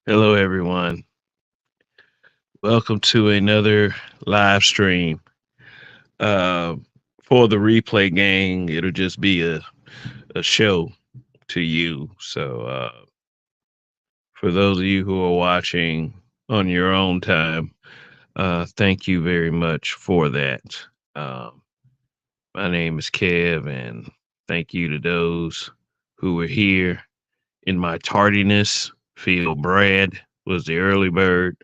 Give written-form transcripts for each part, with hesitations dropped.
Hello, everyone. Welcome to another live stream. Uh, for the replay gang, it'll just be a show to you. So, for those of you who are watching on your own time, thank you very much for that. Um, my name is Kev, and thank you to those who were here in my tardiness. Phil Brad was the early bird,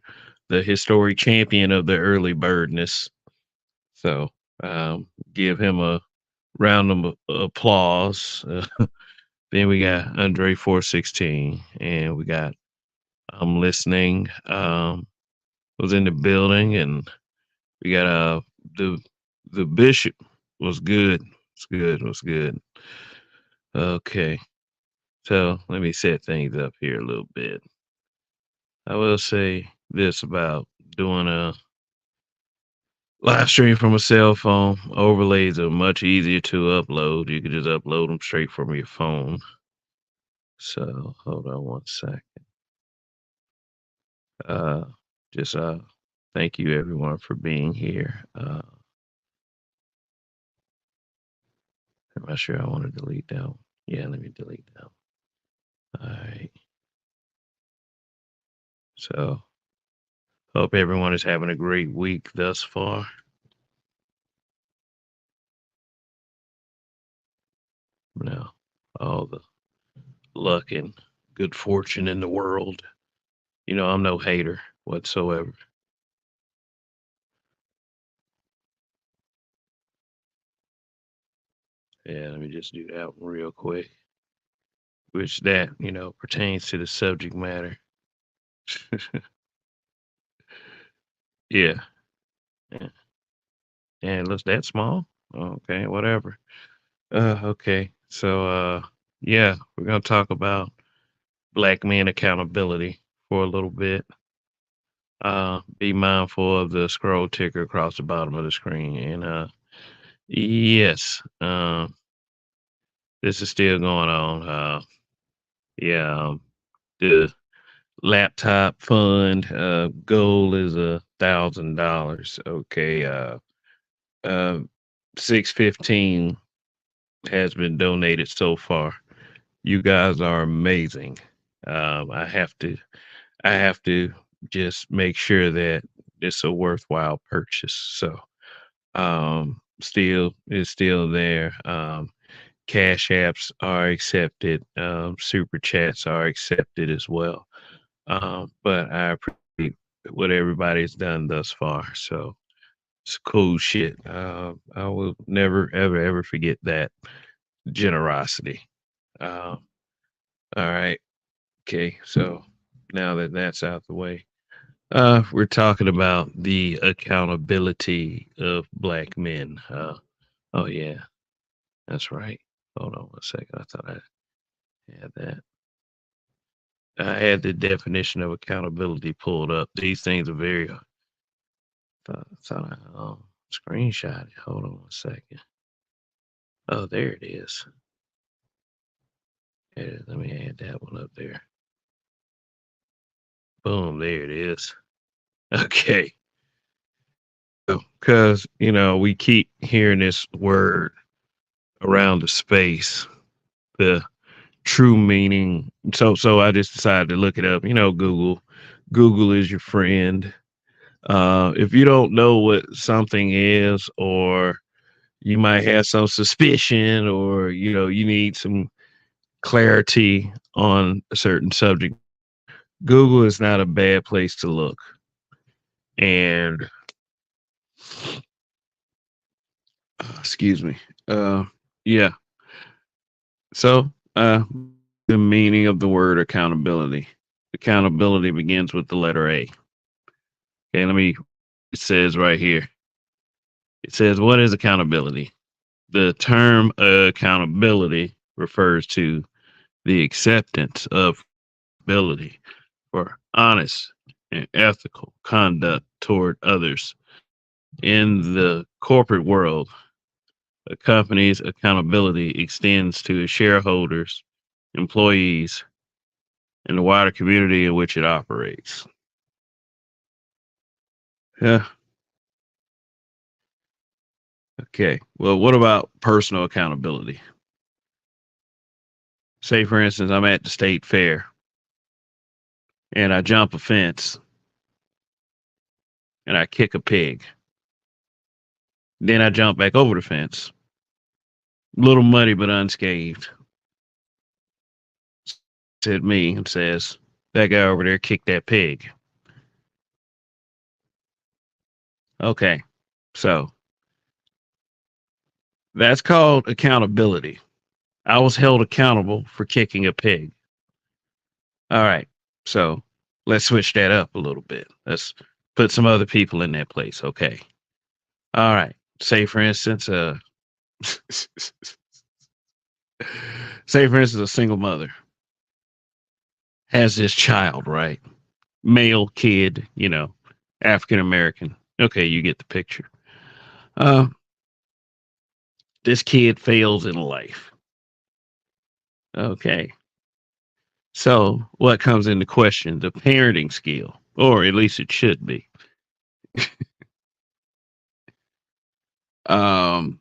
the historic champion of the early birdness. So give him a round of applause. Then we got Andre 416, and we got I'm listening. Was in the building, and we got the the bishop was good. Was good. Was good. Okay, so let me set things up here a little bit. I will say this about doing a live stream from a cell phone. Overlays are much easier to upload. You can just upload them straight from your phone. So hold on one sec. Uh, just thank you everyone for being here. I'm not sure I want to delete that one. Yeah, let me delete that one. All right. So hope everyone is having a great week thus far. Now, all the luck and good fortune in the world. You know, I'm no hater whatsoever. Yeah, let me just do that one real quick, which that, pertains to the subject matter. Yeah. Yeah. And it looks that small? Okay, whatever. Okay. So yeah, we're gonna talk about black men accountability for a little bit. Be mindful of the scroll ticker across the bottom of the screen. And yes, this is still going on. Yeah, the laptop fund goal is $1,000. Okay. Uh 615 has been donated so far. You guys are amazing. Um i have to i have to just make sure that it's a worthwhile purchase. So still it's still there. Cash apps are accepted. Super chats are accepted as well. But I appreciate what everybody's done thus far. So it's cool shit. I will never, ever, ever forget that generosity. Um, all right. Okay. So now that that's out the way, we're talking about the accountability of black men. Oh, yeah, that's right. Hold on one second. I thought I had that. I had the definition of accountability pulled up. These things are very thought I screenshot it. Hold on one second. Oh, there it is. Yeah, let me add that one up there. Boom, there it is. Okay. Because, we keep hearing this word around the space, the true meaning. So I just decided to look it up. Google. Google is your friend. If you don't know what something is, or you might have some suspicion, or you need some clarity on a certain subject, Google is not a bad place to look. And excuse me. Yeah. So the meaning of the word accountability. Accountability begins with the letter A. Okay, it says right here. It says, what is accountability? The term accountability refers to the acceptance of ability for honest and ethical conduct toward others. In the corporate world, a company's accountability extends to its shareholders, employees, and the wider community in which it operates. Yeah. Okay. Well, what about personal accountability? Say, for instance, I'm at the state fair and I jump a fence and I kick a pig. Then I jump back over the fence. Little muddy but unscathed. Said me and says, that guy over there kicked that pig. Okay. So that's called accountability. I was held accountable for kicking a pig. All right. So let's switch that up a little bit. Let's put some other people in that place. Okay. All right. Say for instance, say for instance, a single mother has this child, right? Male kid, African American. Okay, you get the picture. Uh, this kid fails in life. Okay. So what comes into question? The parenting skill, or at least it should be. Um,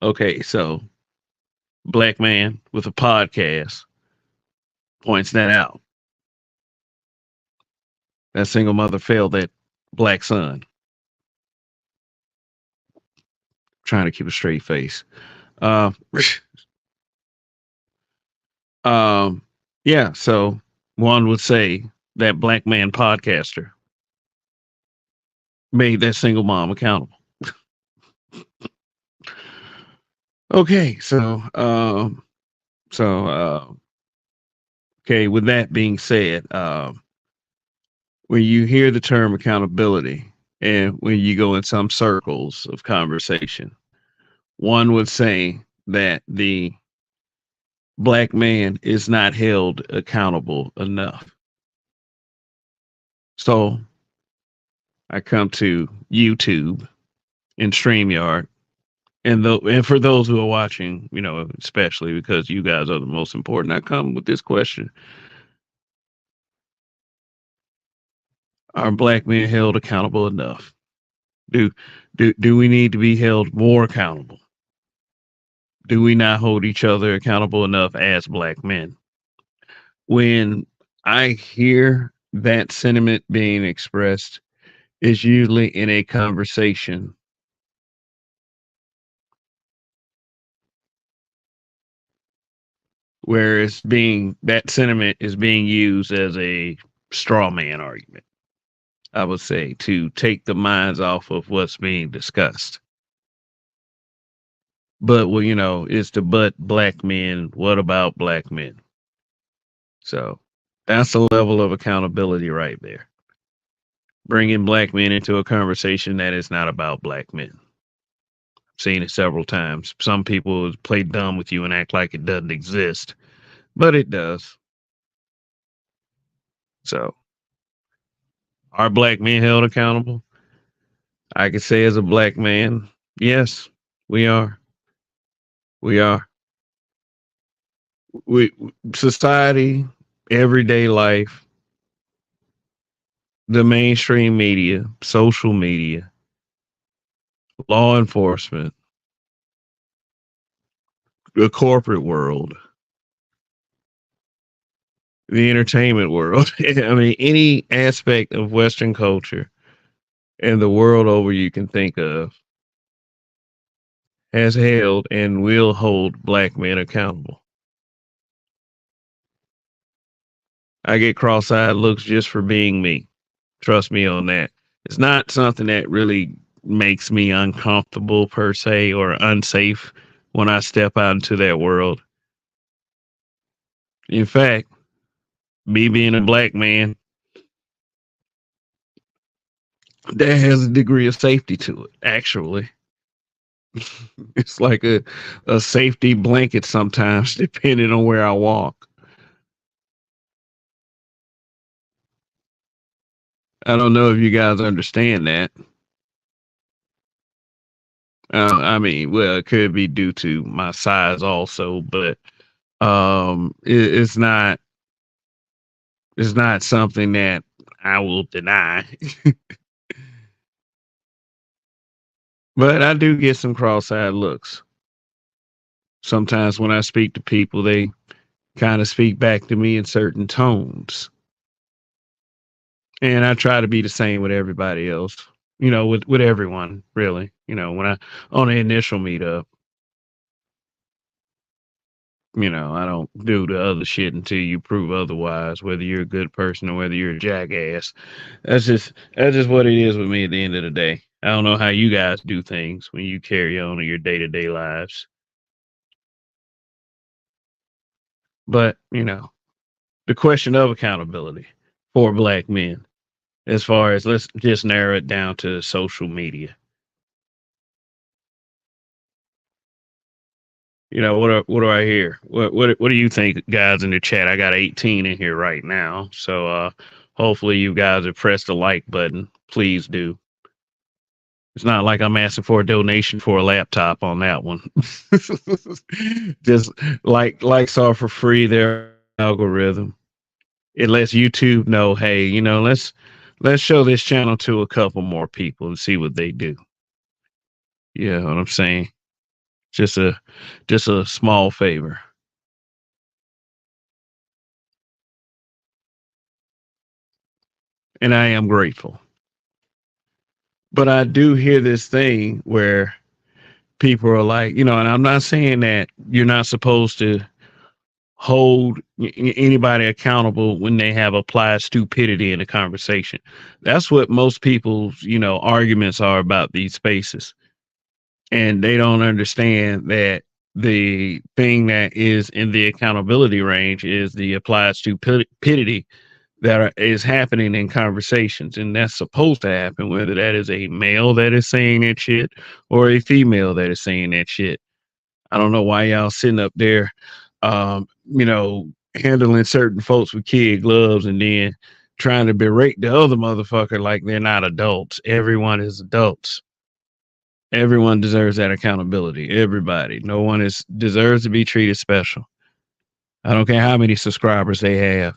okay, so black man with a podcast points that out. That single mother failed that black son. Trying to keep a straight face. Uh, um, yeah, so one would say that black man podcaster made that single mom accountable. Okay, so okay. With that being said, when you hear the term accountability, and when you go in some circles of conversation, one would say that the black man is not held accountable enough. So I come to YouTube and StreamYard. And for those who are watching, especially because you guys are the most important, I come with this question. Are black men held accountable enough? Do do we need to be held more accountable? Do we not hold each other accountable enough as black men? When I hear that sentiment being expressed, is usually in a conversation where that sentiment is being used as a straw man argument. I would say to take the minds off of what's being discussed. But well, it's the but black men. What about black men? So that's a level of accountability right there. Bringing black men into a conversation that is not about black men. I've seen it several times. Some people play dumb with you and act like it doesn't exist, but it does. So are black men held accountable? I can say as a black man, yes, we are. We are. We society, everyday life, the mainstream media, social media, law enforcement, the corporate world, the entertainment world. I mean, any aspect of Western culture and the world over you can think of has held and will hold black men accountable. I get cross-eyed looks just for being me. Trust me on that. It's not something that really makes me uncomfortable per se or unsafe when I step out into that world. In fact, me being a black man, that has a degree of safety to it, actually. It's like a safety blanket sometimes, depending on where I walk. I don't know if you guys understand that. I mean, well, it could be due to my size also, but it's not. It's not something that I will deny. But I do get some cross-eyed looks. Sometimes when I speak to people, they kind of speak back to me in certain tones. And I try to be the same with everybody else, with everyone, really. When I on the initial meetup, I don't do the other shit until you prove otherwise, whether you're a good person or whether you're a jackass. That's just what it is with me at the end of the day. I don't know how you guys do things when you carry on in your day-to-day lives. But, the question of accountability for black men, as far as let's just narrow it down to social media. What do I hear? What do you think, guys, in the chat? I got 18 in here right now, so hopefully you guys have pressed the like button. Please do. It's not like I'm asking for a donation for a laptop on that one. Just likes are for free. Their algorithm. It lets YouTube know, hey, let's show this channel to a couple more people and see what they do. You know what I'm saying? Just a small favor. And I am grateful. But I do hear this thing where people are like, and I'm not saying that you're not supposed to hold anybody accountable when they have applied stupidity in a conversation. That's what most people's, arguments are about these spaces. And they don't understand that the thing that is in the accountability range is the applied stupidity is happening in conversations, and that's supposed to happen, whether that is a male that is saying that shit or a female that is saying that shit. I don't know why y'all sitting up there, um, you know, handling certain folks with kid gloves and then trying to berate the other motherfucker like they're not adults. Everyone is adults. Everyone deserves that accountability. Everybody. No one deserves to be treated special. I don't care how many subscribers they have.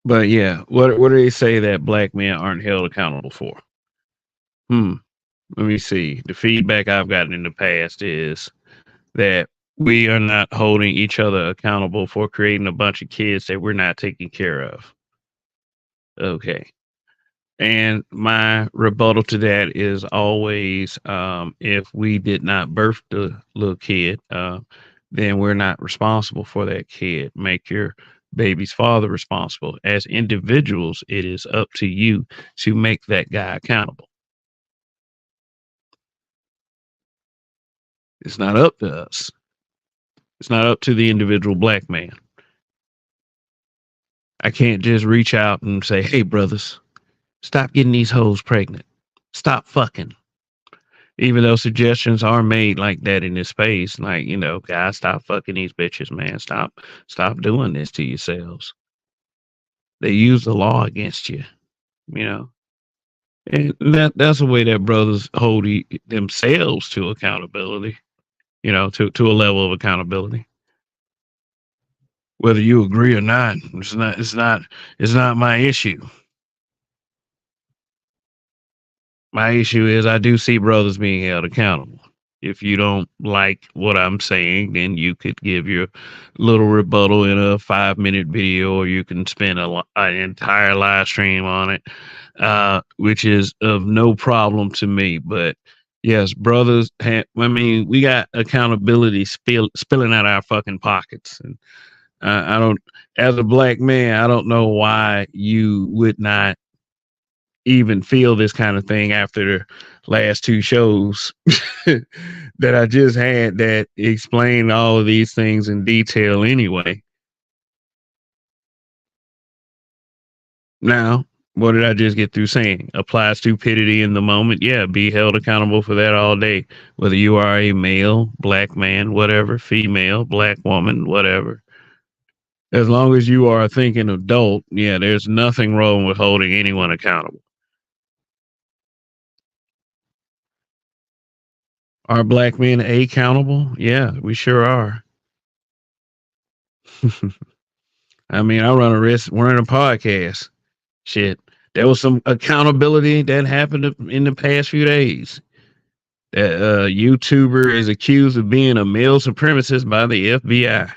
But yeah, what do they say that black men aren't held accountable for? Hmm. Let me see. The feedback I've gotten in the past is that we are not holding each other accountable for creating a bunch of kids that we're not taking care of. Okay. And my rebuttal to that is always, if we did not birth the little kid, then we're not responsible for that kid. Make your baby's father responsible. As individuals, it is up to you to make that guy accountable. It's not up to us. It's not up to the individual black man. I can't just reach out and say, hey, brothers, stop getting these hoes pregnant. Stop fucking. Even though suggestions are made like that in this space, like, guys, stop fucking these bitches, man. Stop doing this to yourselves. They use the law against you, you know. And that's the way that brothers hold themselves to accountability, to a level of accountability. Whether you agree or not, it's not my issue. My issue is I do see brothers being held accountable. If you don't like what I'm saying, then you could give your little rebuttal in a 5-minute video, or you can spend an entire live stream on it, which is of no problem to me. But yes, brothers, we got accountability spilling out our fucking pockets. And I don't, as a black man, I don't know why you would not even feel this kind of thing after the last two shows that I just had that explain all of these things in detail anyway. Now, what did I just get through saying? Apply stupidity in the moment. Yeah, be held accountable for that all day. Whether you are a male, black man, whatever, female, black woman, whatever. As long as you are a thinking adult, yeah, there's nothing wrong with holding anyone accountable. Are black men accountable? Yeah, we sure are. I mean, I run a risk running a podcast. Shit, there was some accountability that happened in the past few days. That YouTuber is accused of being a male supremacist by the FBI.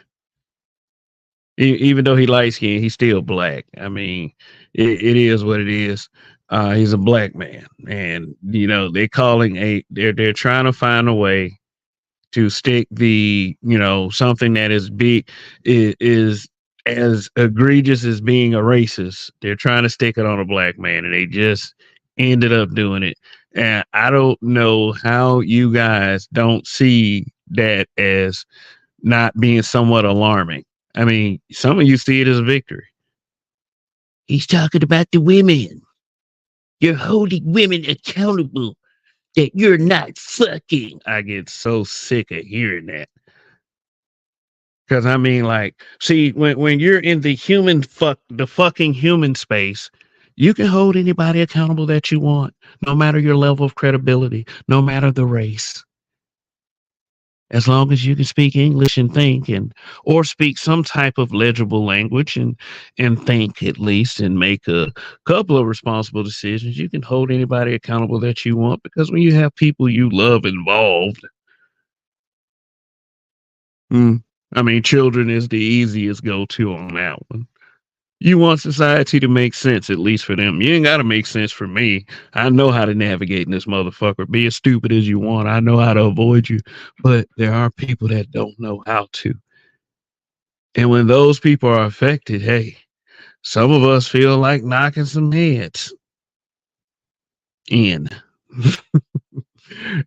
Even though he light skinned, he's still black. I mean, it is what it is. He's a black man, and they're trying to find a way to stick something that is big is as egregious as being a racist. They're trying to stick it on a black man, and they just ended up doing it. And I don't know how you guys don't see that as not being somewhat alarming. I mean, some of you see it as a victory. He's talking about the women. You're holding women accountable that you're not fucking. I get so sick of hearing that. Because I mean, like, see, when you're in the fucking human space, you can hold anybody accountable that you want, no matter your level of credibility, no matter the race. As long as you can speak English and think or speak some type of legible language and think at least and make a couple of responsible decisions, you can hold anybody accountable that you want, because when you have people you love involved, I mean, children is the easiest go-to on that one. You want society to make sense, at least for them. You ain't got to make sense for me. I know how to navigate in this motherfucker. Be as stupid as you want. I know how to avoid you. But there are people that don't know how to. And when those people are affected, hey, some of us feel like knocking some heads in.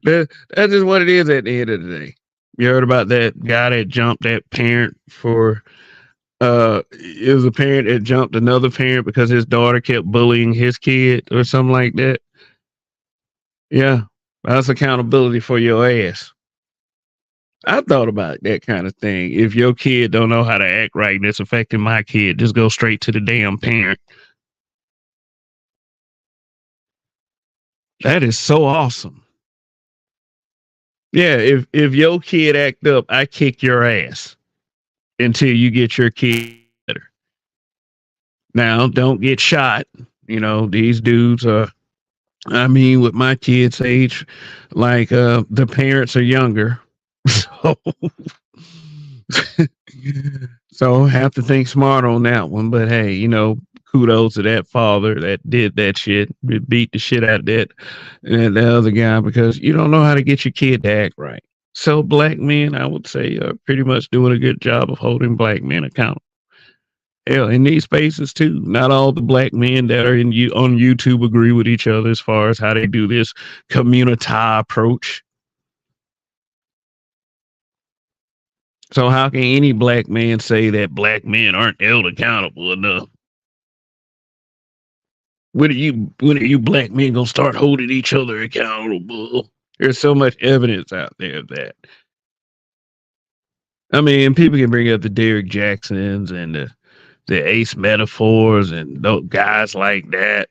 That's just what it is at the end of the day. You heard about that guy that jumped that parent for it was a parent that jumped another parent because his daughter kept bullying his kid or something like that. Yeah, that's accountability for your ass. I thought about that kind of thing. If your kid don't know how to act right and it's affecting my kid, just go straight to the damn parent. That is so awesome. Yeah, if your kid act up, I kick your ass until you get your kid better. Now, don't get shot. You know, these dudes are, I mean, with my kids' age, like the parents are younger. So, so have to think smart on that one. But hey, kudos to that father that did that shit, beat the shit out of that and the other guy, because you don't know how to get your kid to act right. So black men, I would say, are pretty much doing a good job of holding black men accountable. Hell, in these spaces too. Not all the black men that are on YouTube agree with each other as far as how they do this community approach. So how can any black man say that black men aren't held accountable enough? When are you black men gonna start holding each other accountable? There's so much evidence out there of that. I mean, people can bring up the Derrick Jacksons and the Ace Metaphors and those guys like that.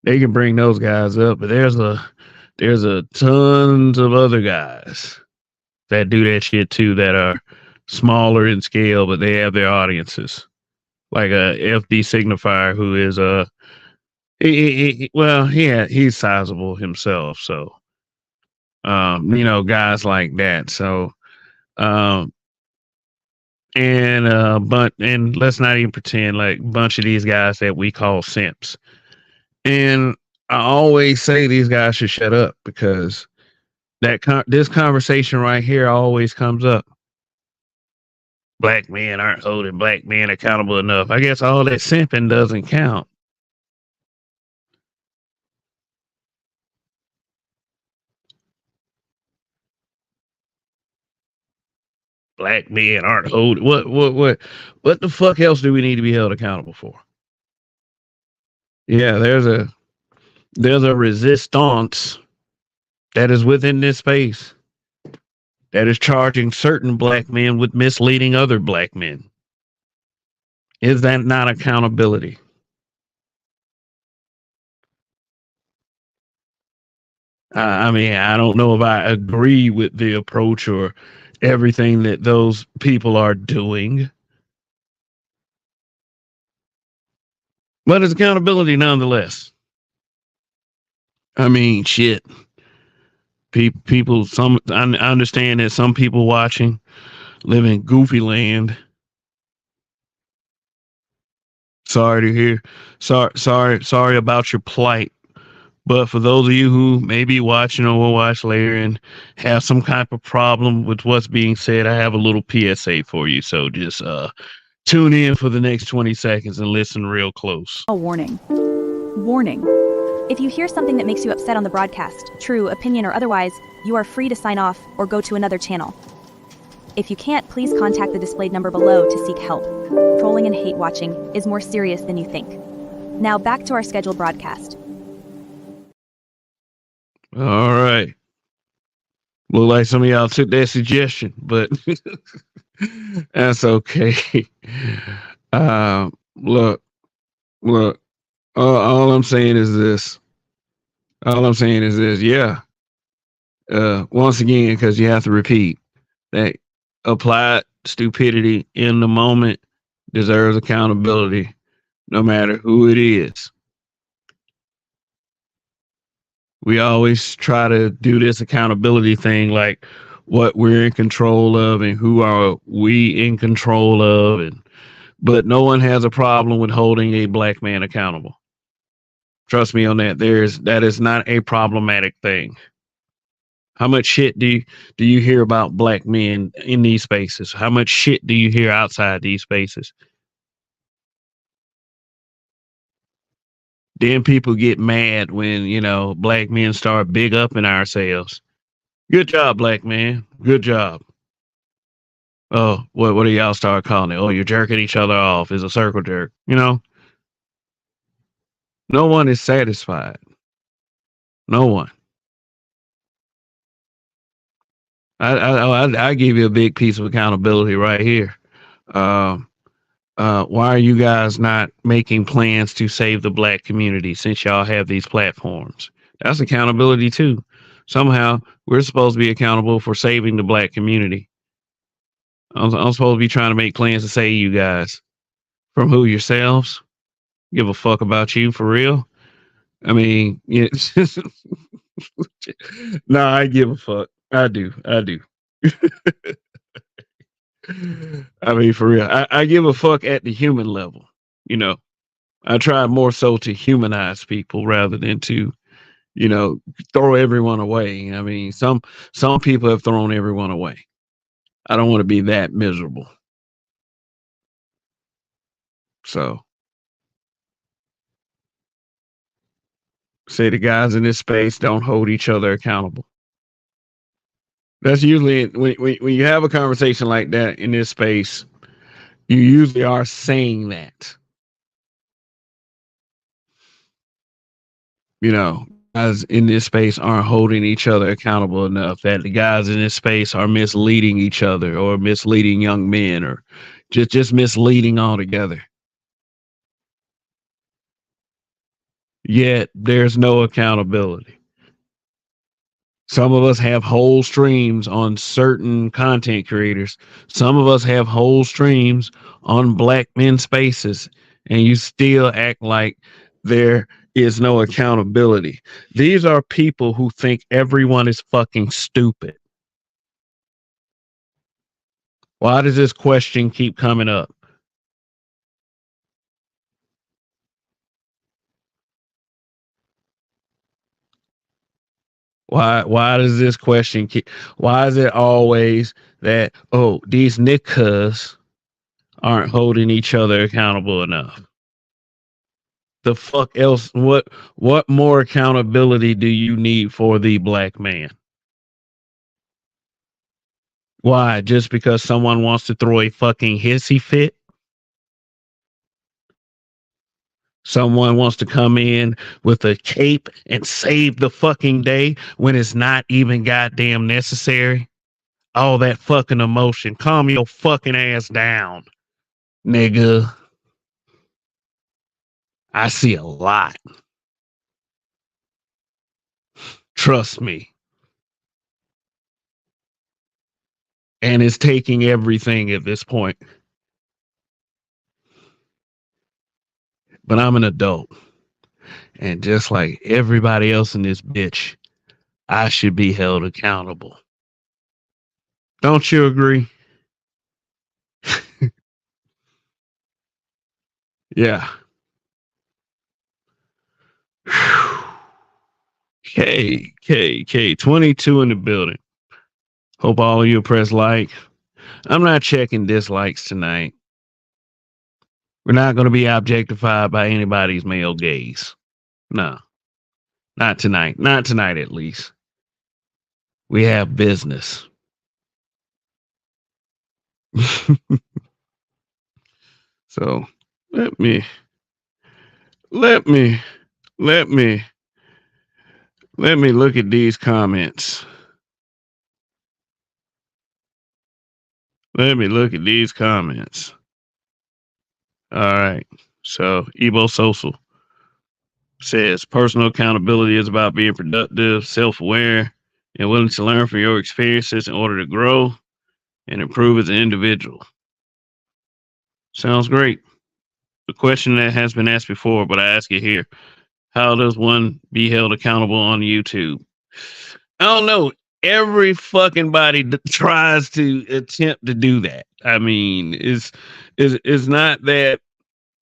They can bring those guys up, but there's a tons of other guys that do that shit too, that are smaller in scale, but they have their audiences. Like a FD Signifier, who is he's sizable himself. So, guys like that. So, and let's not even pretend like a bunch of these guys that we call simps. And I always say these guys should shut up, because this conversation right here always comes up. Black men aren't holding black men accountable enough. I guess all that simping doesn't count. Black men aren't holding. What the fuck else do we need to be held accountable for? Yeah, there's a resistance that is within this space that is charging certain black men with misleading other black men. Is that not accountability? I mean, I don't know if I agree with the approach or everything that those people are doing, But it's accountability nonetheless. I mean, shit. People, I understand that some people watching live in goofy land. Sorry to hear. Sorry about your plight. But for those of you who may be watching or will watch later and have some kind of problem with what's being said, I have a little PSA for you. So just tune in for the next 20 seconds and listen real close. A warning. Warning. If you hear something that makes you upset on the broadcast, true, opinion, or otherwise, you are free to sign off or go to another channel. If you can't, please contact the displayed number below to seek help. Trolling and hate watching is more serious than you think. Now back to our scheduled broadcast. All right. Look like some of y'all took that suggestion, but that's okay. Look. All I'm saying is this. Yeah. Once again, because you have to repeat that applied stupidity in the moment deserves accountability, no matter who it is. We always try to do this accountability thing like what we're in control of and who are we in control of, but no one has a problem with holding a black man accountable. Trust me on that. That is not a problematic thing. How much shit do you hear about black men in these spaces? How much shit do you hear outside these spaces? Then people get mad when, black men start big upping ourselves. Good job, black man. Good job. Oh, what do y'all start calling it? Oh, you're jerking each other off. It's a circle jerk. No one is satisfied. No one. I give you a big piece of accountability right here. Why are you guys not making plans to save the black community since y'all have these platforms? That's accountability too. Somehow we're supposed to be accountable for saving the black community. I'm supposed to be trying to make plans to save you guys. From who? Yourselves? Give a fuck about you for real? I mean, yeah. No, I give a fuck. I do. I mean, for real. I give a fuck at the human level. I try more so to humanize people rather than to, throw everyone away. I mean, some people have thrown everyone away. I don't want to be that miserable. So, say the guys in this space don't hold each other accountable. That's usually when you have a conversation like that in this space, you usually are saying that. Guys in this space aren't holding each other accountable enough, that the guys in this space are misleading each other or misleading young men or just misleading altogether. Yet there's no accountability. Some of us have whole streams on certain content creators. Some of us have whole streams on black men spaces, and you still act like there is no accountability. These are people who think everyone is fucking stupid. Why does this question keep coming up? Why does this question keep, why is it always that, oh, these niggas aren't holding each other accountable enough? The fuck else? What more accountability do you need for the black man? Why? Just because someone wants to throw a fucking hissy fit? Someone wants to come in with a cape and save the fucking day when it's not even goddamn necessary? All that fucking emotion. Calm your fucking ass down, nigga. I see a lot. Trust me. And it's taking everything at this point. but I'm an adult. And just like everybody else in this bitch, I should be held accountable. Don't you agree? Yeah. K 22 in the building. Hope all of you press like. I'm not checking dislikes tonight. We're not going to be objectified by anybody's male gaze. No, not tonight. Not tonight, at least. We have business. So let me look at these comments. Let me look at these comments. All right. So Ebo Social says personal accountability is about being productive, self-aware, and willing to learn from your experiences in order to grow and improve as an individual. Sounds great. The question that has been asked before, but I ask it here. How does one be held accountable on YouTube? I don't know. Every fucking body tries to attempt to do that. I mean, it's not that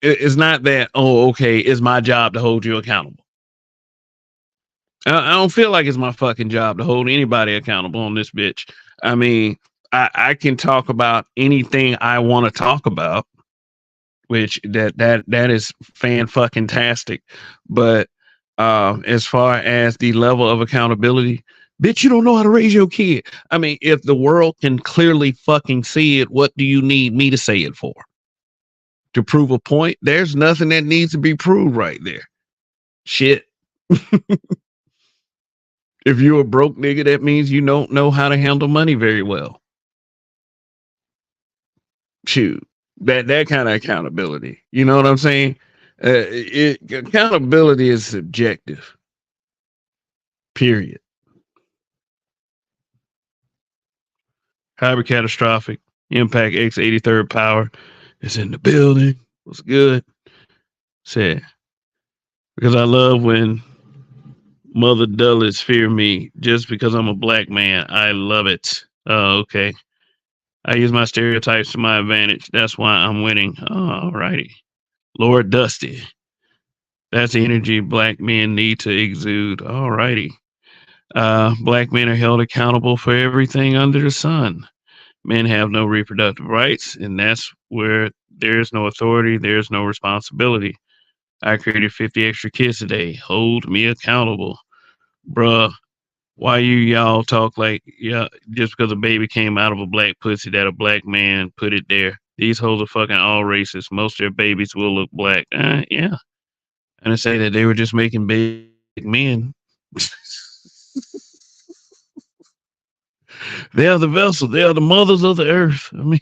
it's not that, oh, okay, it's my job to hold you accountable. I don't feel like it's my fucking job to hold anybody accountable on this bitch. I mean, I can talk about anything I want to talk about, which that is fan fucking tastic. But as far as the level of accountability, bitch, you don't know how to raise your kid. I mean, if the world can clearly fucking see it, what do you need me to say it for? To prove a point? There's nothing that needs to be proved right there. Shit. If you're a broke nigga, that means you don't know how to handle money very well. Shoot, that kind of accountability. You know what I'm saying? Accountability is subjective. Period. Hybrid catastrophic impact X83rd power is in the building. What's good? Said because I love when Mother Dulles fear me just because I'm a black man. I love it. Oh, okay. I use my stereotypes to my advantage. That's why I'm winning. All righty. Lord Dusty. That's the energy black men need to exude. All righty. Black men are held accountable for everything under the sun. Men have no reproductive rights, and that's where there's no authority, there's no responsibility. I created 50 extra kids today. Hold me accountable. Bruh, why y'all talk like, yeah, just because a baby came out of a black pussy that a black man put it there. These hoes are fucking all racist. Most of their babies will look black. Yeah. And I say that they were just making big men. They are the vessel. They are the mothers of the earth. I mean,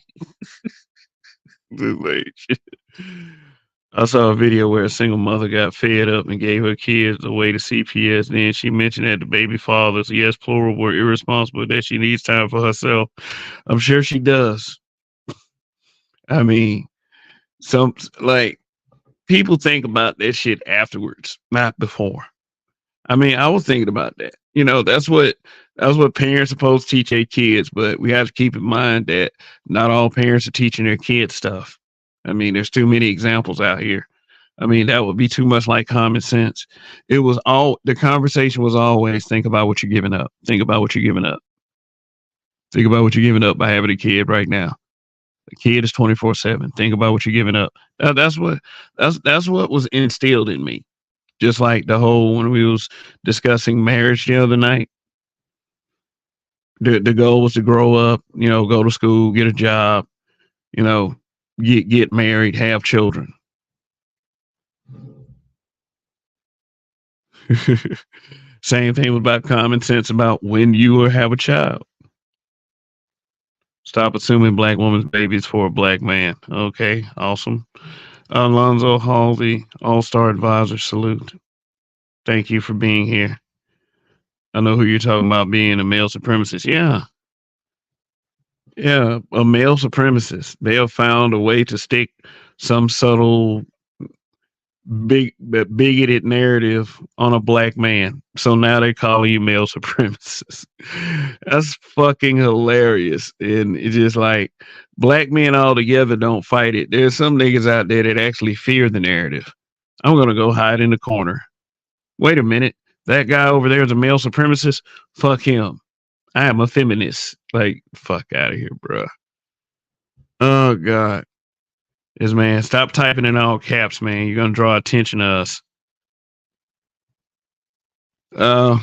I saw a video where a single mother got fed up and gave her kids away to CPS. Then she mentioned that the baby fathers, yes, plural, were irresponsible, that she needs time for herself. I'm sure she does. I mean, some like people think about that shit afterwards, not before. I mean, I was thinking about that. You know, that's what parents are supposed to teach their kids, but we have to keep in mind that not all parents are teaching their kids stuff. I mean, there's too many examples out here. I mean, that would be too much like common sense. The conversation was always think about what you're giving up. Think about what you're giving up. Think about what you're giving up by having a kid right now. The kid is 24/7. Think about what you're giving up. That's what was instilled in me. Just like the whole when we was discussing marriage the other night. The goal was to grow up, you know, go to school, get a job, you know, get married, have children. Same thing about common sense about when you will have a child. Stop assuming black woman's baby is for a black man. Okay, awesome. Alonzo Halsey, All-Star Advisor, salute. Thank you for being here. I know who you're talking about being a male supremacist. Yeah. Yeah, a male supremacist. They have found a way to stick some subtle bigoted narrative on a black man. So now they call you male supremacist. That's fucking hilarious. And it's just like black men all together don't fight it. There's some niggas out there that actually fear the narrative. I'm gonna go hide in the corner. Wait a minute. That guy over there is a male supremacist. Fuck him. I am a feminist. Like, fuck out of here, bro. Oh God. This man, stop typing in all caps, man. You're gonna draw attention to us. Uh,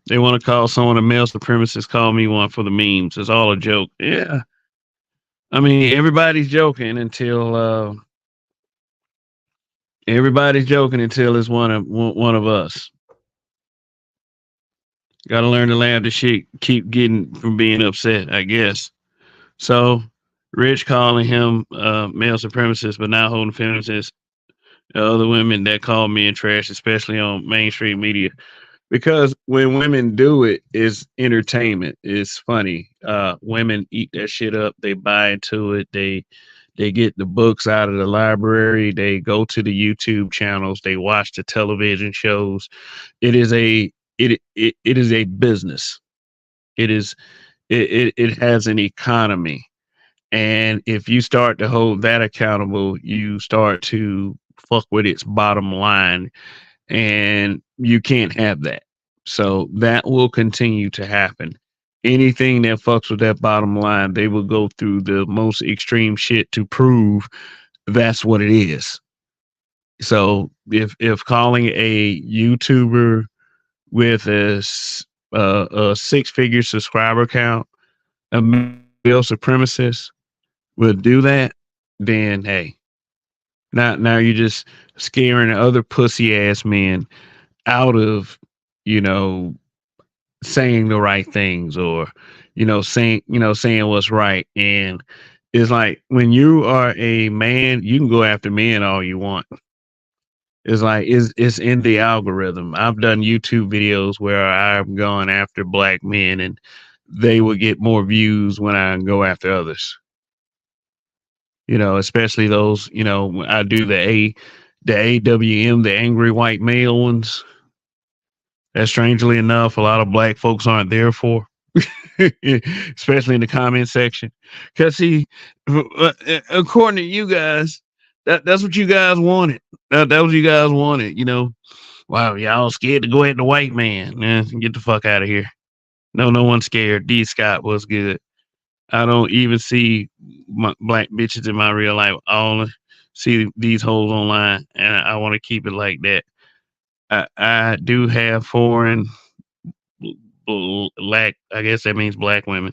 they want to call someone a male supremacist. Call me one for the memes. It's all a joke. Yeah. I mean, everybody's joking until it's one of us. Got to learn to laugh the shit. Keep getting from being upset, I guess. So, Rich calling him male supremacist, but not holding feminists. Other women that call men trash, especially on mainstream media, because when women do it, it's entertainment. It's funny. Women eat that shit up. They buy into it. They get the books out of the library. They go to the YouTube channels. They watch the television shows. It is a it is a business. It has an economy. And if you start to hold that accountable, you start to fuck with its bottom line, and you can't have that. So that will continue to happen. Anything that fucks with that bottom line, they will go through the most extreme shit to prove that's what it is. So if calling a YouTuber with a six-figure subscriber count a male supremacist would do that, then hey, now you're just scaring other pussy ass men out of, you know, saying the right things, or saying what's right. And it's like, when you are a man, you can go after men all you want. It's like it's in the algorithm. I've done YouTube videos where I've gone after black men, and they will get more views when I go after others. Especially those, I do the AWM, the angry white male ones. That, strangely enough, a lot of black folks aren't there for, especially in the comment section. Because, see, according to you guys, that's what you guys wanted. That was what you guys wanted, Wow, y'all scared to go at the white man. Get the fuck out of here. No one's scared. D. Scott was good. I don't even see black bitches in my real life. I only see these hoes online, and I want to keep it like that. I do have foreign black, I guess that means black women,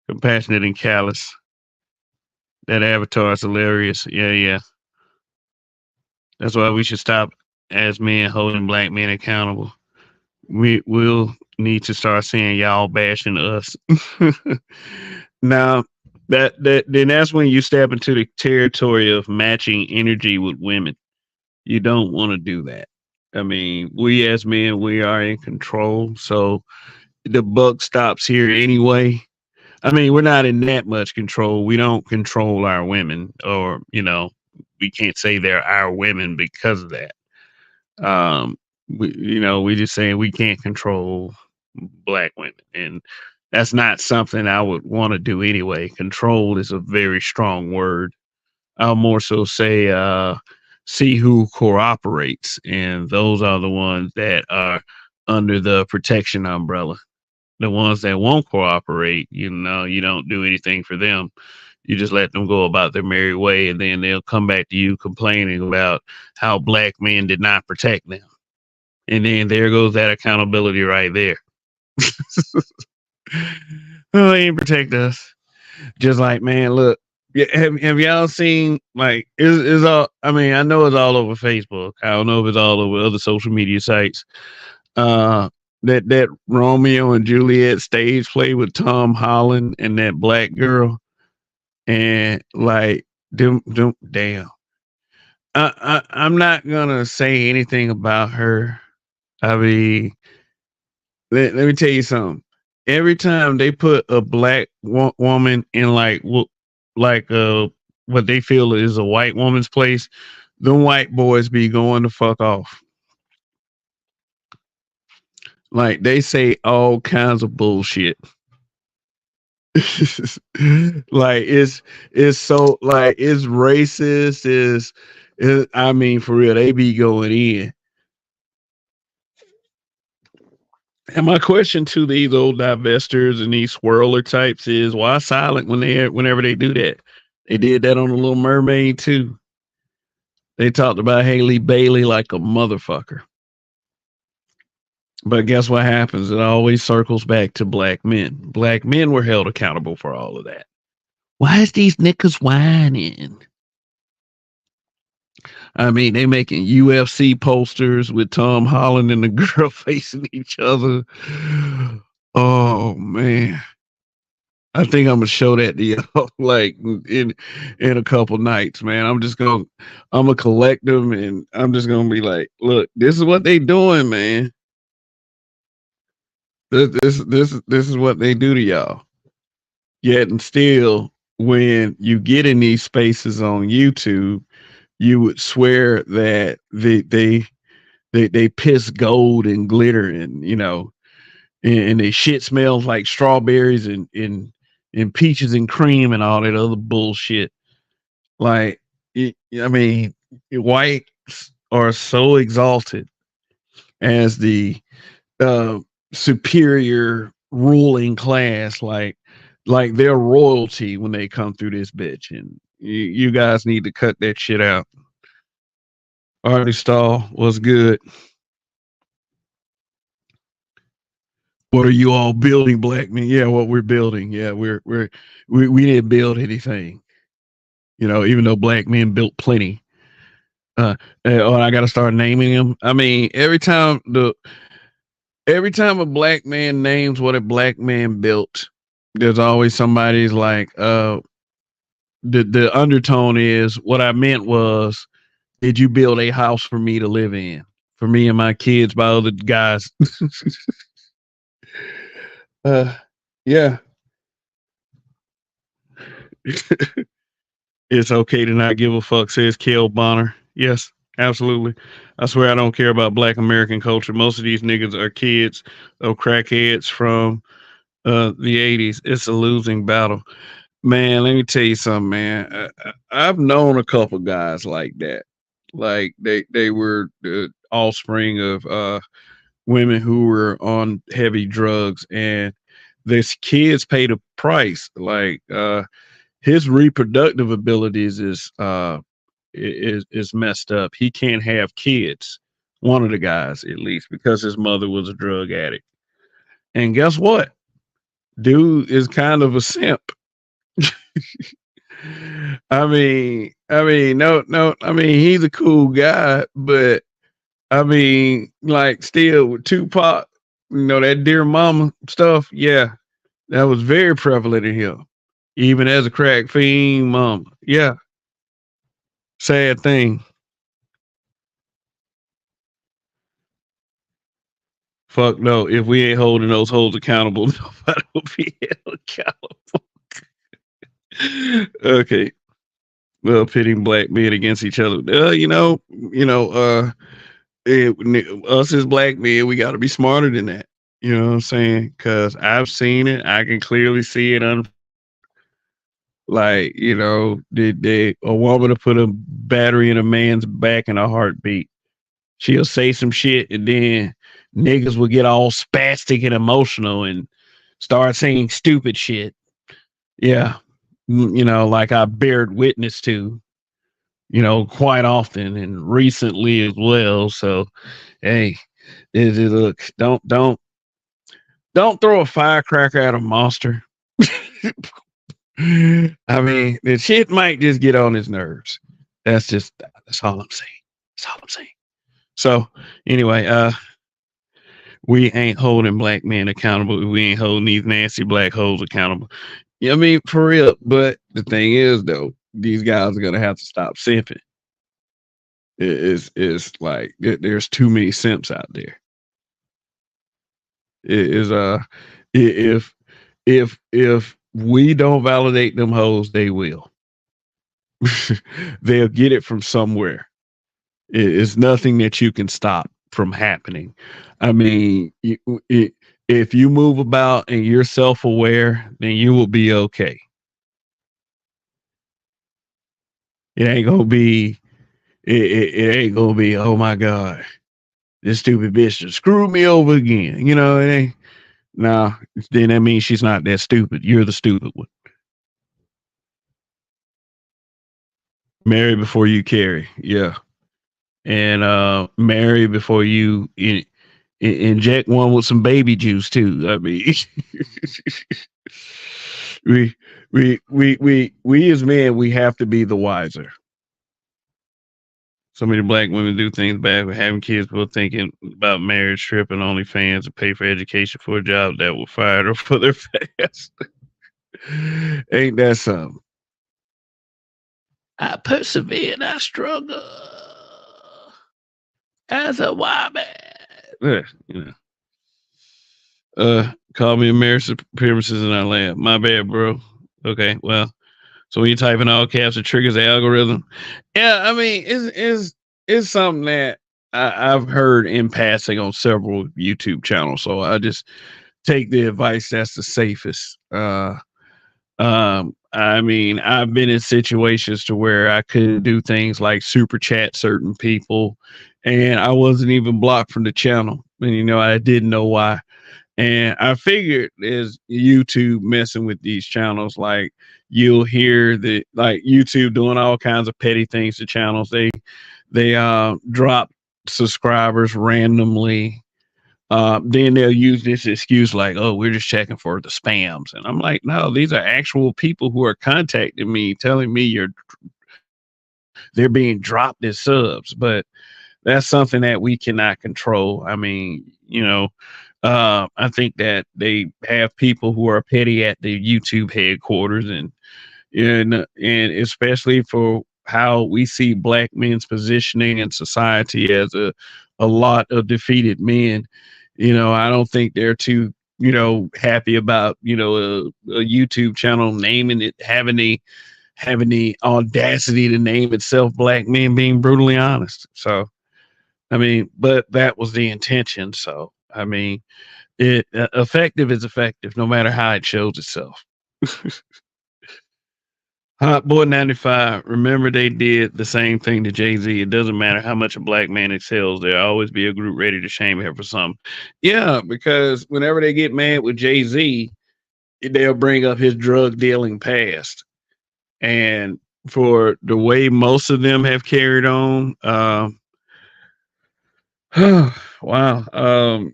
compassionate and callous. That avatar is hilarious. Yeah. That's why we should stop, as men, holding black men accountable. We'll need to start saying y'all bashing us. Now that's when you step into the territory of matching energy with women. You don't want to do that. I mean, we as men, we are in control, so the buck stops here anyway. I mean, we're not in that much control. We don't control our women, or we can't say they're our women because of that. We just saying we can't control black women, and that's not something I would want to do anyway. Control is a very strong word. I'll more so say see who cooperates, and those are the ones that are under the protection umbrella. The ones that won't cooperate, you don't do anything for them. You just let them go about their merry way, and then they'll come back to you complaining about how black men did not protect them. And then there goes that accountability right there. Oh, they ain't protect us. Just like, man, look, have y'all seen, like, is all, I mean, I know it's all over Facebook. I don't know if it's all over other social media sites. That Romeo and Juliet stage play with Tom Holland and that black girl, and like, damn. I'm not gonna say anything about her. I mean, let me tell you something. Every time they put a black woman in like a what they feel is a white woman's place, them white boys be going to fuck off. Like they say all kinds of bullshit. Like it's so like it's racist is I mean for real they be going in. And my question to these old divestors and these swirler types is why silent whenever they do that? They did that on the Little Mermaid too. They talked about Haley Bailey like a motherfucker. But guess what happens? It always circles back to black men. Black men were held accountable for all of that. Why is these niggas whining? I mean, they making UFC posters with Tom Holland and the girl facing each other. Oh man. I think I'm gonna show that to y'all like in a couple nights, man. I'm gonna collect them and I'm just gonna be like, look, this is what they doing, man. This is what they do to y'all. Yet and still, when you get in these spaces on YouTube, you would swear that they piss gold and glitter and and they shit smells like strawberries and peaches and cream and all that other bullshit. Like, I mean, whites are so exalted as the superior ruling class, like they're royalty when they come through this bitch, and you guys need to cut that shit out. Artie Stahl, what's good? What are you all building, black men? Yeah, what we're building. Yeah, we didn't build anything. Even though black men built plenty. I got to start naming them. I mean, every time a black man names what a black man built, there's always somebody's like, the undertone is what I meant was, did you build a house for me to live in, for me and my kids by other guys? Yeah. It's okay to not give a fuck, says Kel Bonner. Yes, absolutely. I swear I don't care about black American culture. Most of these niggas are kids of crackheads from the 80s. It's a losing battle. Man, let me tell you something, man. I've known a couple guys like that. Like they were the offspring of women who were on heavy drugs, and this kids paid a price. Like his reproductive abilities is messed up. He can't have kids. One of the guys, at least, because his mother was a drug addict. And guess what? Dude is kind of a simp. I mean, no. I mean, he's a cool guy, but I mean, like, still with Tupac, that dear mama stuff. Yeah, that was very prevalent in him, even as a crack fiend mama. Yeah, sad thing. Fuck no. If we ain't holding those hoes accountable, nobody will be held accountable. Okay. Well, pitting black men against each other. Us as black men, we got to be smarter than that. You know what I'm saying? Because I've seen it. I can clearly see it. Like, a woman to put a battery in a man's back in a heartbeat. She'll say some shit, and then niggas will get all spastic and emotional and start saying stupid shit. Yeah. Like I bared witness to, quite often and recently as well. So, hey, look, don't throw a firecracker at a monster. I mean, the shit might just get on his nerves. That's all I'm saying. That's all I'm saying. So anyway, we ain't holding black men accountable. We ain't holding these nasty black hoes accountable. I mean, for real. But the thing is, though, these guys are gonna have to stop simping. It's like there's too many simps out there. It is if we don't validate them hoes, they will. They'll get it from somewhere. It's nothing that you can stop from happening. I mean, if you move about and you're self-aware, then you will be okay. It ain't gonna be. It ain't gonna be. Oh my god, this stupid bitch just screwed me over again. You know, it ain't. Nah, then that means she's not that stupid. You're the stupid one. Marry before you carry. Yeah. And marry before you inject one with some baby juice too. I mean, we we as men, we have to be the wiser. So many black women do things bad for having kids while thinking about marriage, stripping OnlyFans, and pay for education for a job that will fire them for their past. Ain't that something? I persevered, I struggle as a woman. Yeah, you know. Call me a marriage appearances in our lab. My bad, bro. Okay, well, so when you type in all caps, it triggers the algorithm. Yeah, I mean, it's something that I've heard in passing on several YouTube channels. So I just take the advice that's the safest. I mean, I've been in situations to where I couldn't do things like super chat certain people, and I wasn't even blocked from the channel. And I didn't know why. And I figured as YouTube messing with these channels, like you'll hear the like YouTube doing all kinds of petty things to channels. They drop subscribers randomly. Then they'll use this excuse like, "Oh, we're just checking for the spams," and I'm like, "No, these are actual people who are contacting me, telling me they're being dropped as subs." But that's something that we cannot control. I mean, I think that they have people who are petty at the YouTube headquarters, and especially for how we see black men's positioning in society as a lot of defeated men. I don't think they're too happy about a YouTube channel naming it, having the audacity to name itself Black Men Being Brutally Honest. So I mean, but that was the intention. So I mean, effective is effective no matter how it shows itself. Hot Boy 95, remember they did the same thing to Jay-Z. It doesn't matter how much a black man excels, there'll always be a group ready to shame him for something. Yeah, because whenever they get mad with Jay-Z, they'll bring up his drug dealing past. And for the way most of them have carried on, wow,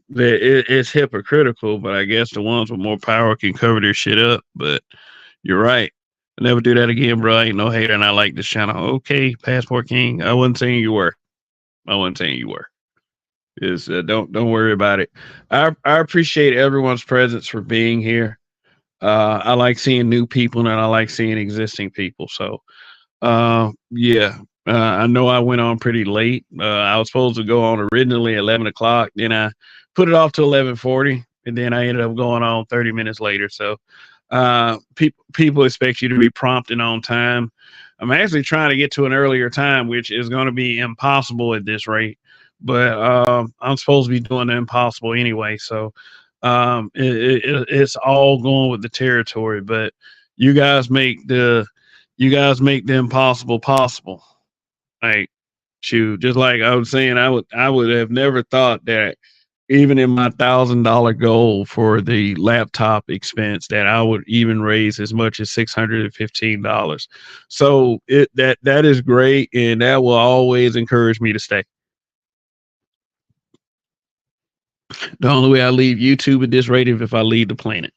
it's hypocritical, but I guess the ones with more power can cover their shit up. But you're right. I'll never do that again, bro. I ain't no hater, and I like this channel. Okay, Passport King. I wasn't saying you were. I wasn't saying you were. Is don't worry about it. I appreciate everyone's presence for being here. I like seeing new people, and I like seeing existing people. So, yeah. I know I went on pretty late. I was supposed to go on originally 11 o'clock. Then I put it off to 11:40, and then I ended up going on 30 minutes later. So people expect you to be prompt and on time. I'm actually trying to get to an earlier time, which is going to be impossible at this rate. But I'm supposed to be doing the impossible anyway. So it's all going with the territory. But you guys make the impossible possible. Like, shoot, just like I was saying, I would have never thought that even in my $1,000 goal for the laptop expense that I would even raise as much as $615. So that is great, and that will always encourage me to stay. The only way I leave YouTube at this rate is if I leave the planet.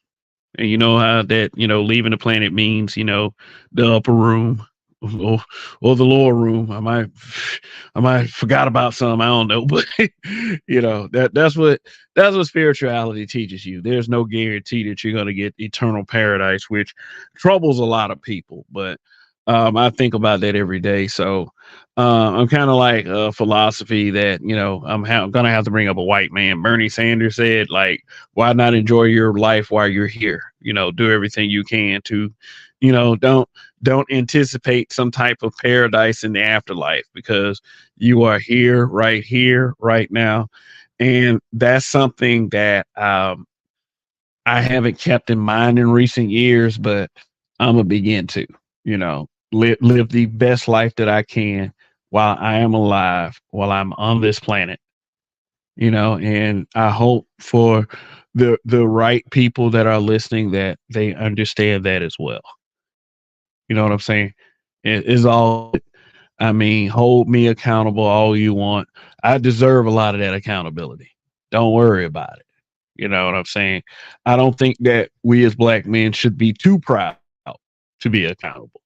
And you know how that, leaving the planet means, the upper room or the lower room. I might forgot about some. I don't know, but that's what spirituality teaches you. There's no guarantee that you're going to get eternal paradise, which troubles a lot of people. But I think about that every day. So I'm kind of like a philosophy that I'm gonna have to bring up a white man. Bernie Sanders said, like, why not enjoy your life while you're here? Do everything you can to don't anticipate some type of paradise in the afterlife, because you are here right now. And that's something that I haven't kept in mind in recent years, but I'm gonna begin to, live the best life that I can while I am alive, while I'm on this planet, and I hope for the right people that are listening that they understand that as well. You know what I'm saying? It is all, I mean, hold me accountable all you want. I deserve a lot of that accountability. Don't worry about it. You know what I'm saying? I don't think that we as black men should be too proud to be accountable.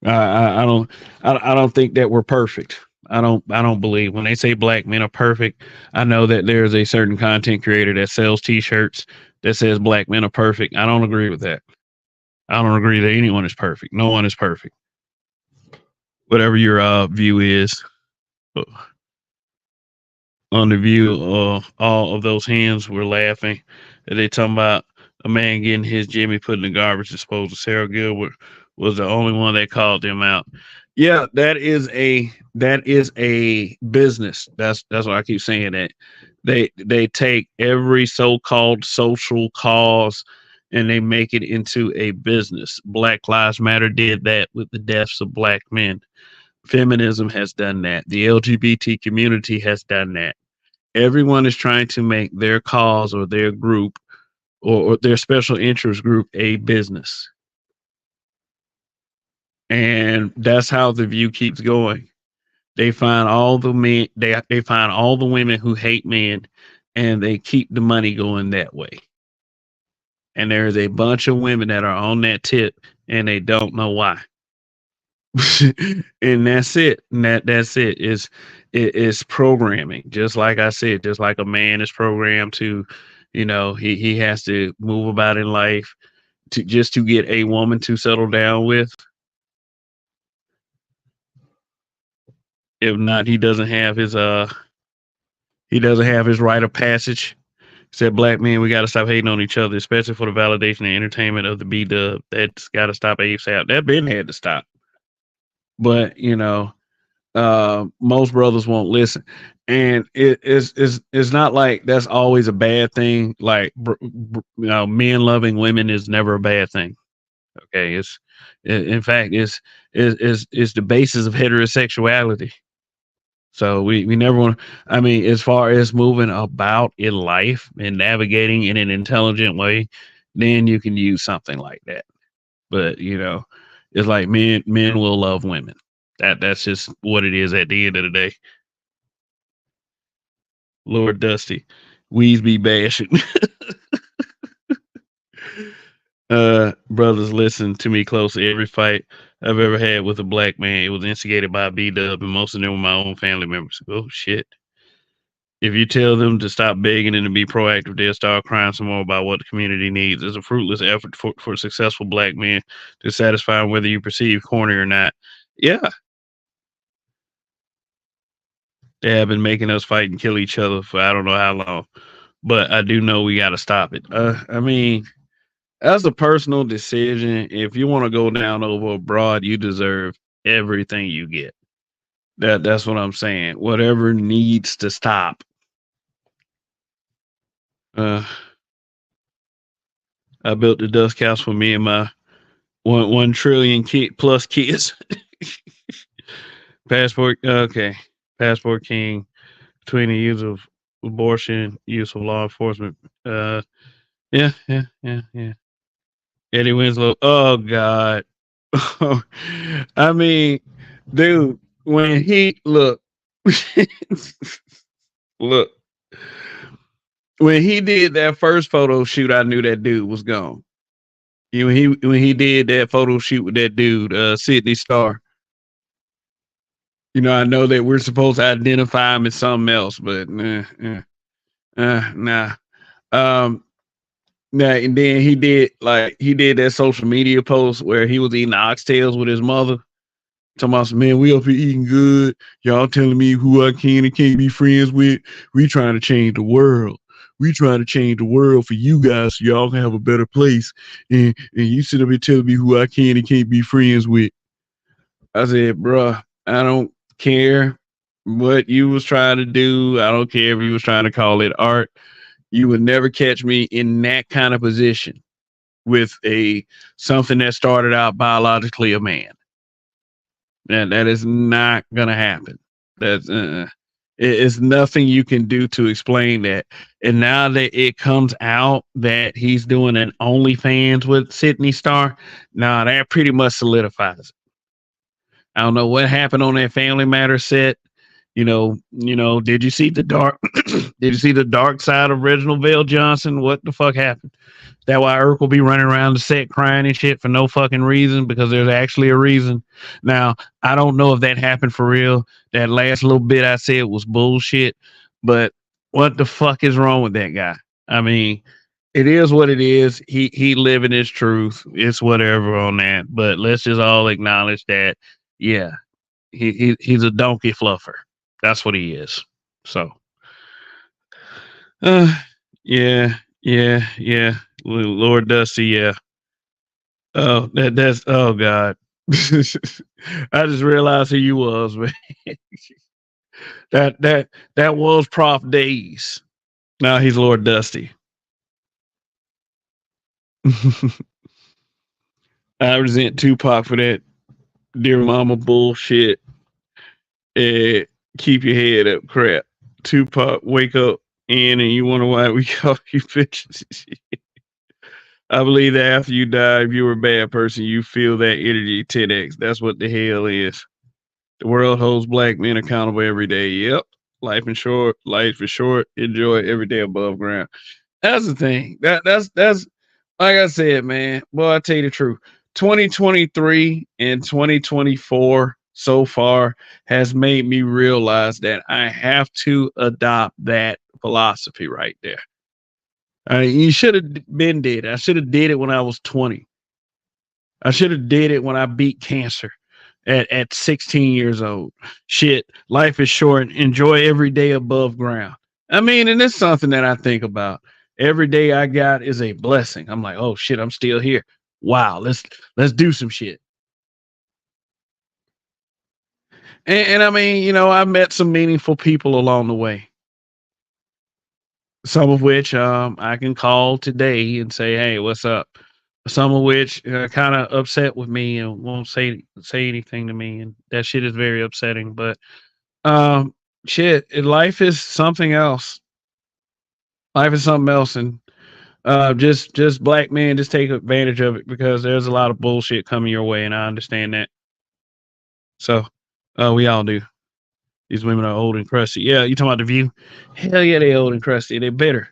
I don't think that we're perfect. I don't believe when they say black men are perfect. I know that there's a certain content creator that sells T-shirts that says black men are perfect. I don't agree with that. I don't agree that anyone is perfect. No one is perfect. Whatever your view is, uh, on the view, all of those hands were laughing. They talking about a man getting his Jimmy put in the garbage disposal. Sarah Gilbert was the only one that called them out. Yeah, that is a business. That's why I keep saying that. They take every so-called social cause and they make it into a business. Black Lives Matter did that with the deaths of black men. Feminism has done that. The LGBT community has done that. Everyone is trying to make their cause or their group or their special interest group a business. And that's how the view keeps going. They find all the men, they find all the women who hate men, and they keep the money going that way. And there's a bunch of women that are on that tip and they don't know why. And that's it. And that's it. It's programming. Just like I said, just like a man is programmed to, he has to move about in life to get a woman to settle down with. If not, he doesn't have his rite of passage. Said black men, we got to stop hating on each other, especially for the validation and entertainment of the B-dub. That's got to stop ASAP. That been had to stop. But most brothers won't listen, and it's not like that's always a bad thing. Like men loving women is never a bad thing. Okay, in fact it's the basis of heterosexuality. So we never want to, I mean, as far as moving about in life and navigating in an intelligent way, then you can use something like that. But it's like men will love women. That's just what it is at the end of the day. Lord Dusty, Weez be bashing. Brothers, listen to me closely. Every fight I've ever had with a black man, it was instigated by a B-dub, and most of them were my own family members. Oh shit. If you tell them to stop begging and to be proactive, they'll start crying some more about what the community needs. It's a fruitless effort for successful black men to satisfy them, whether you perceive corny or not. Yeah. They have been making us fight and kill each other for I don't know how long. But I do know we got to stop it. I mean, as a personal decision, if you want to go down over abroad, you deserve everything you get. That's what I'm saying. Whatever needs to stop. I built the dust house for me and my 1 trillion plus kids. Passport, okay. Passport king between the use of abortion, use of law enforcement. Yeah. Eddie Winslow. Oh God. I mean, dude, when he look, look, when he did that first photo shoot, I knew that dude was gone. When he did that photo shoot with that dude, Sydney Starr. I know that we're supposed to identify him as something else, but nah. Nah, and then he did that social media post where he was eating oxtails with his mother. Talking about, man, we up here eating good. Y'all telling me who I can and can't be friends with. We trying to change the world. we trying to change the world for you guys so y'all can have a better place. And you sit up here telling me who I can and can't be friends with. I said, bruh, I don't care what you was trying to do. I don't care if you was trying to call it art. You would never catch me in that kind of position with something that started out biologically a man. And that is not gonna happen. That's it's nothing you can do to explain that. And now that it comes out that he's doing an OnlyFans with Sydney Star, now that pretty much solidifies it. I don't know what happened on that Family Matters set. Did you see the dark did you see the dark side of Reginald Vale Johnson? What the fuck happened? That why Urk will be running around the set crying and shit for no fucking reason, because there's actually a reason. Now, I don't know if that happened for real. That last little bit I said was bullshit, but what the fuck is wrong with that guy? I mean, it is what it is. He living his truth. It's whatever on that. But let's just all acknowledge that, yeah, he's a donkey fluffer. That's what he is. So, yeah. Lord Dusty, yeah. Oh, that's oh God. I just realized who you was, man. that was Prof Days. Now he's Lord Dusty. I resent Tupac for that dear mama bullshit. Keep your head up crap. Tupac, wake up, and you wonder why we call you bitches. I believe that after you die, if you were a bad person, you feel that energy 10x. That's what the hell is. The world holds black men accountable every day. Yep. Life is short. Enjoy every day above ground. That's the thing. That's like I said, man. Boy, I tell you the truth. 2023 and 2024 so far has made me realize that I have to adopt that philosophy right there. You should have been dead. I should have did it when I was 20. I should have did it when I beat cancer at 16 years old. Shit, life is short. Enjoy every day above ground. I mean, and it's something that I think about. Every day I got is a blessing. I'm like, oh shit, I'm still here. Wow, let's do some shit. And I mean, I met some meaningful people along the way. Some of which I can call today and say, hey, what's up? Some of which kind of upset with me and won't say anything to me, and that shit is very upsetting. But life is something else. Life is something else, and just black men, just take advantage of it, because there's a lot of bullshit coming your way, and I understand that. So we all do. These women are old and crusty. Yeah, you talking about The View? Hell yeah, they old and crusty. They bitter.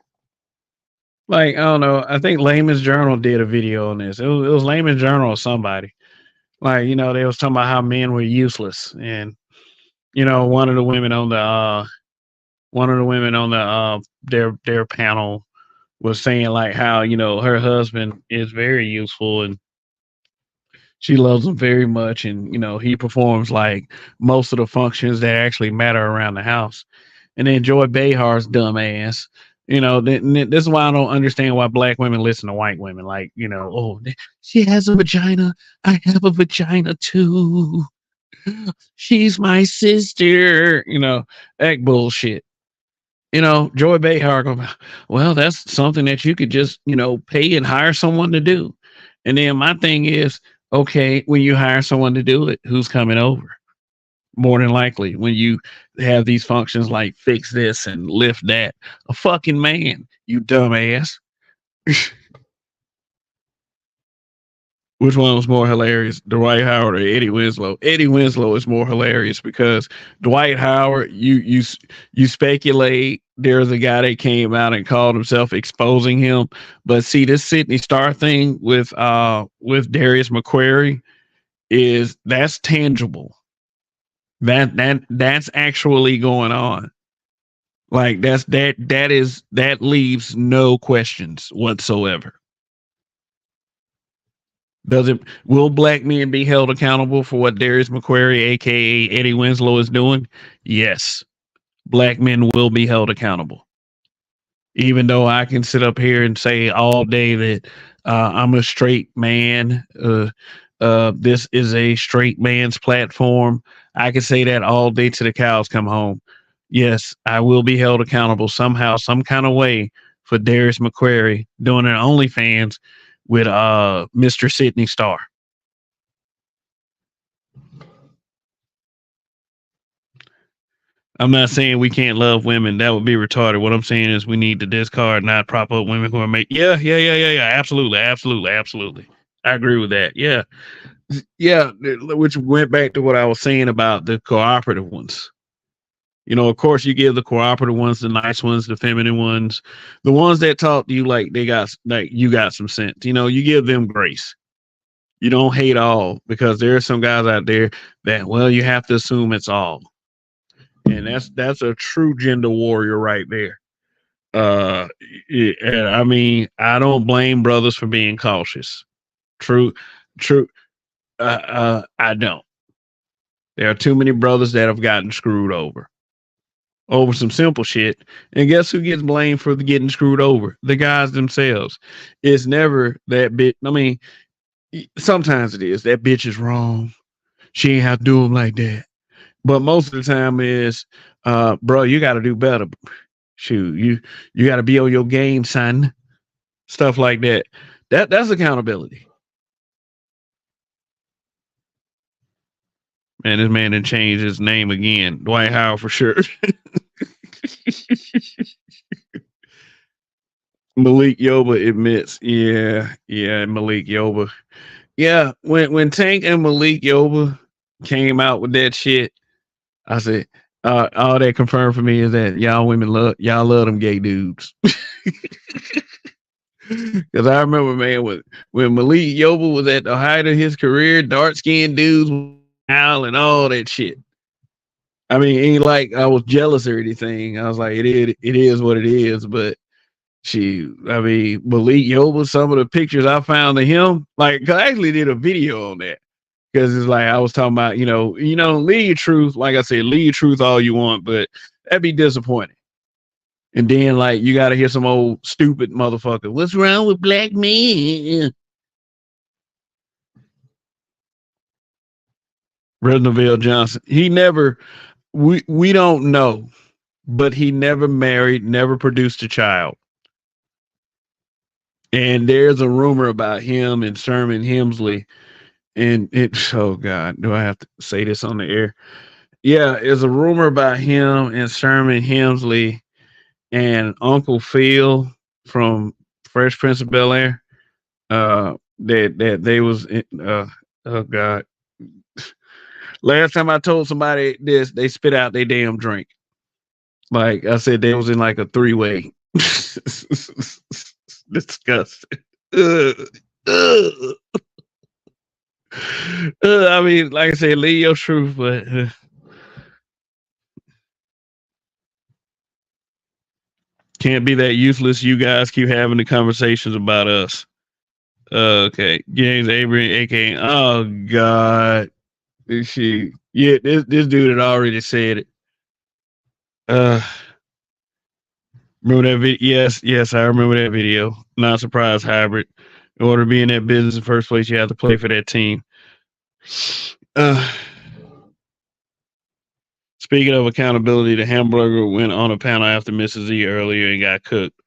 Like, I don't know. I think Layman's Journal did a video on this. It was Layman's Journal or somebody. Like, they was talking about how men were useless. And, one of the women on their panel was saying like how, her husband is very useful and she loves him very much. And, he performs like most of the functions that actually matter around the house. And then Joy Behar's dumb ass, this is why I don't understand why black women listen to white women. Like, oh, she has a vagina. I have a vagina too. She's my sister. That bullshit. Joy Behar, well, that's something that you could just, pay and hire someone to do. And then my thing is, okay, when you hire someone to do it, who's coming over? More than likely, when you have these functions like fix this and lift that, a fucking man, you dumbass. Which one was more hilarious, Dwight Howard or Eddie Winslow? Eddie Winslow is more hilarious because Dwight Howard, you speculate there's a guy that came out and called himself exposing him. But see, this Sydney Star thing with Darius McQuarrie that's tangible. That's actually going on. Like that leaves no questions whatsoever. Will black men be held accountable for what Darius McQuarrie, aka Eddie Winslow, is doing? Yes. Black men will be held accountable. Even though I can sit up here and say all day that I'm a straight man, this is a straight man's platform. I can say that all day till the cows come home. Yes, I will be held accountable somehow, some kind of way for Darius McQuarrie doing an OnlyFans with Mr. Sydney Starr. I'm not saying we can't love women. That would be retarded. What I'm saying is we need to discard, not prop up women who are making. Yeah. Absolutely. I agree with that. Yeah. Which went back to what I was saying about the cooperative ones. You know, of course, you give the cooperative ones, the nice ones, the feminine ones, the ones that talk to you like you got some sense. You know, you give them grace. You don't hate all, because there are some guys out there that, well, you have to assume it's all. And that's a true gender warrior right there. And I mean, I don't blame brothers for being cautious. True. I don't. There are too many brothers that have gotten screwed over some simple shit. And guess who gets blamed for getting screwed over? The guys themselves. It's never that bitch. I mean, sometimes it is. That bitch is wrong. She ain't have to do them like that. But most of the time is, bro, you got to do better. Shoot, you got to be on your game, son. Stuff like that. That's accountability. Man, this man didn't change his name again. Dwight Howard for sure. Malik Yoba admits. Yeah, Malik Yoba. Yeah, when Tank and Malik Yoba came out with that shit, I said, all that confirmed for me is that y'all love them gay dudes. Because I remember, man, when Malik Yoba was at the height of his career, dark skinned dudes and all that shit. I mean, ain't like I was jealous or anything. I was like, it is what it is. But I mean, Malik Yoba, some of the pictures I found of him, like, I actually did a video on that. Because it's like I was talking about, you know, leave your truth. Like I said, leave your truth all you want, but that'd be disappointing. And then, like, you got to hear some old stupid motherfucker. What's wrong with black men? Reginald Johnson. He never. We don't know, but he never married, never produced a child. And there's a rumor about him and Sherman Hemsley. And oh God, do I have to say this on the air? Yeah, there's a rumor about him and Sherman Hemsley and Uncle Phil from Fresh Prince of Bel-Air. That they was oh God. Last time I told somebody this, they spit out their damn drink. Like I said, they was in like a 3-way. Disgusting. I mean, like I said, leave your truth, but can't be that useless. You guys keep having the conversations about us. Okay, James Avery, aka oh God, this dude had already said it. Remember that video? Yes, I remember that video. Not surprised, hybrid. In order to be in that business in the first place, you have to play for that team. Speaking of accountability, the hamburger went on a panel after Mrs. Z earlier and got cooked.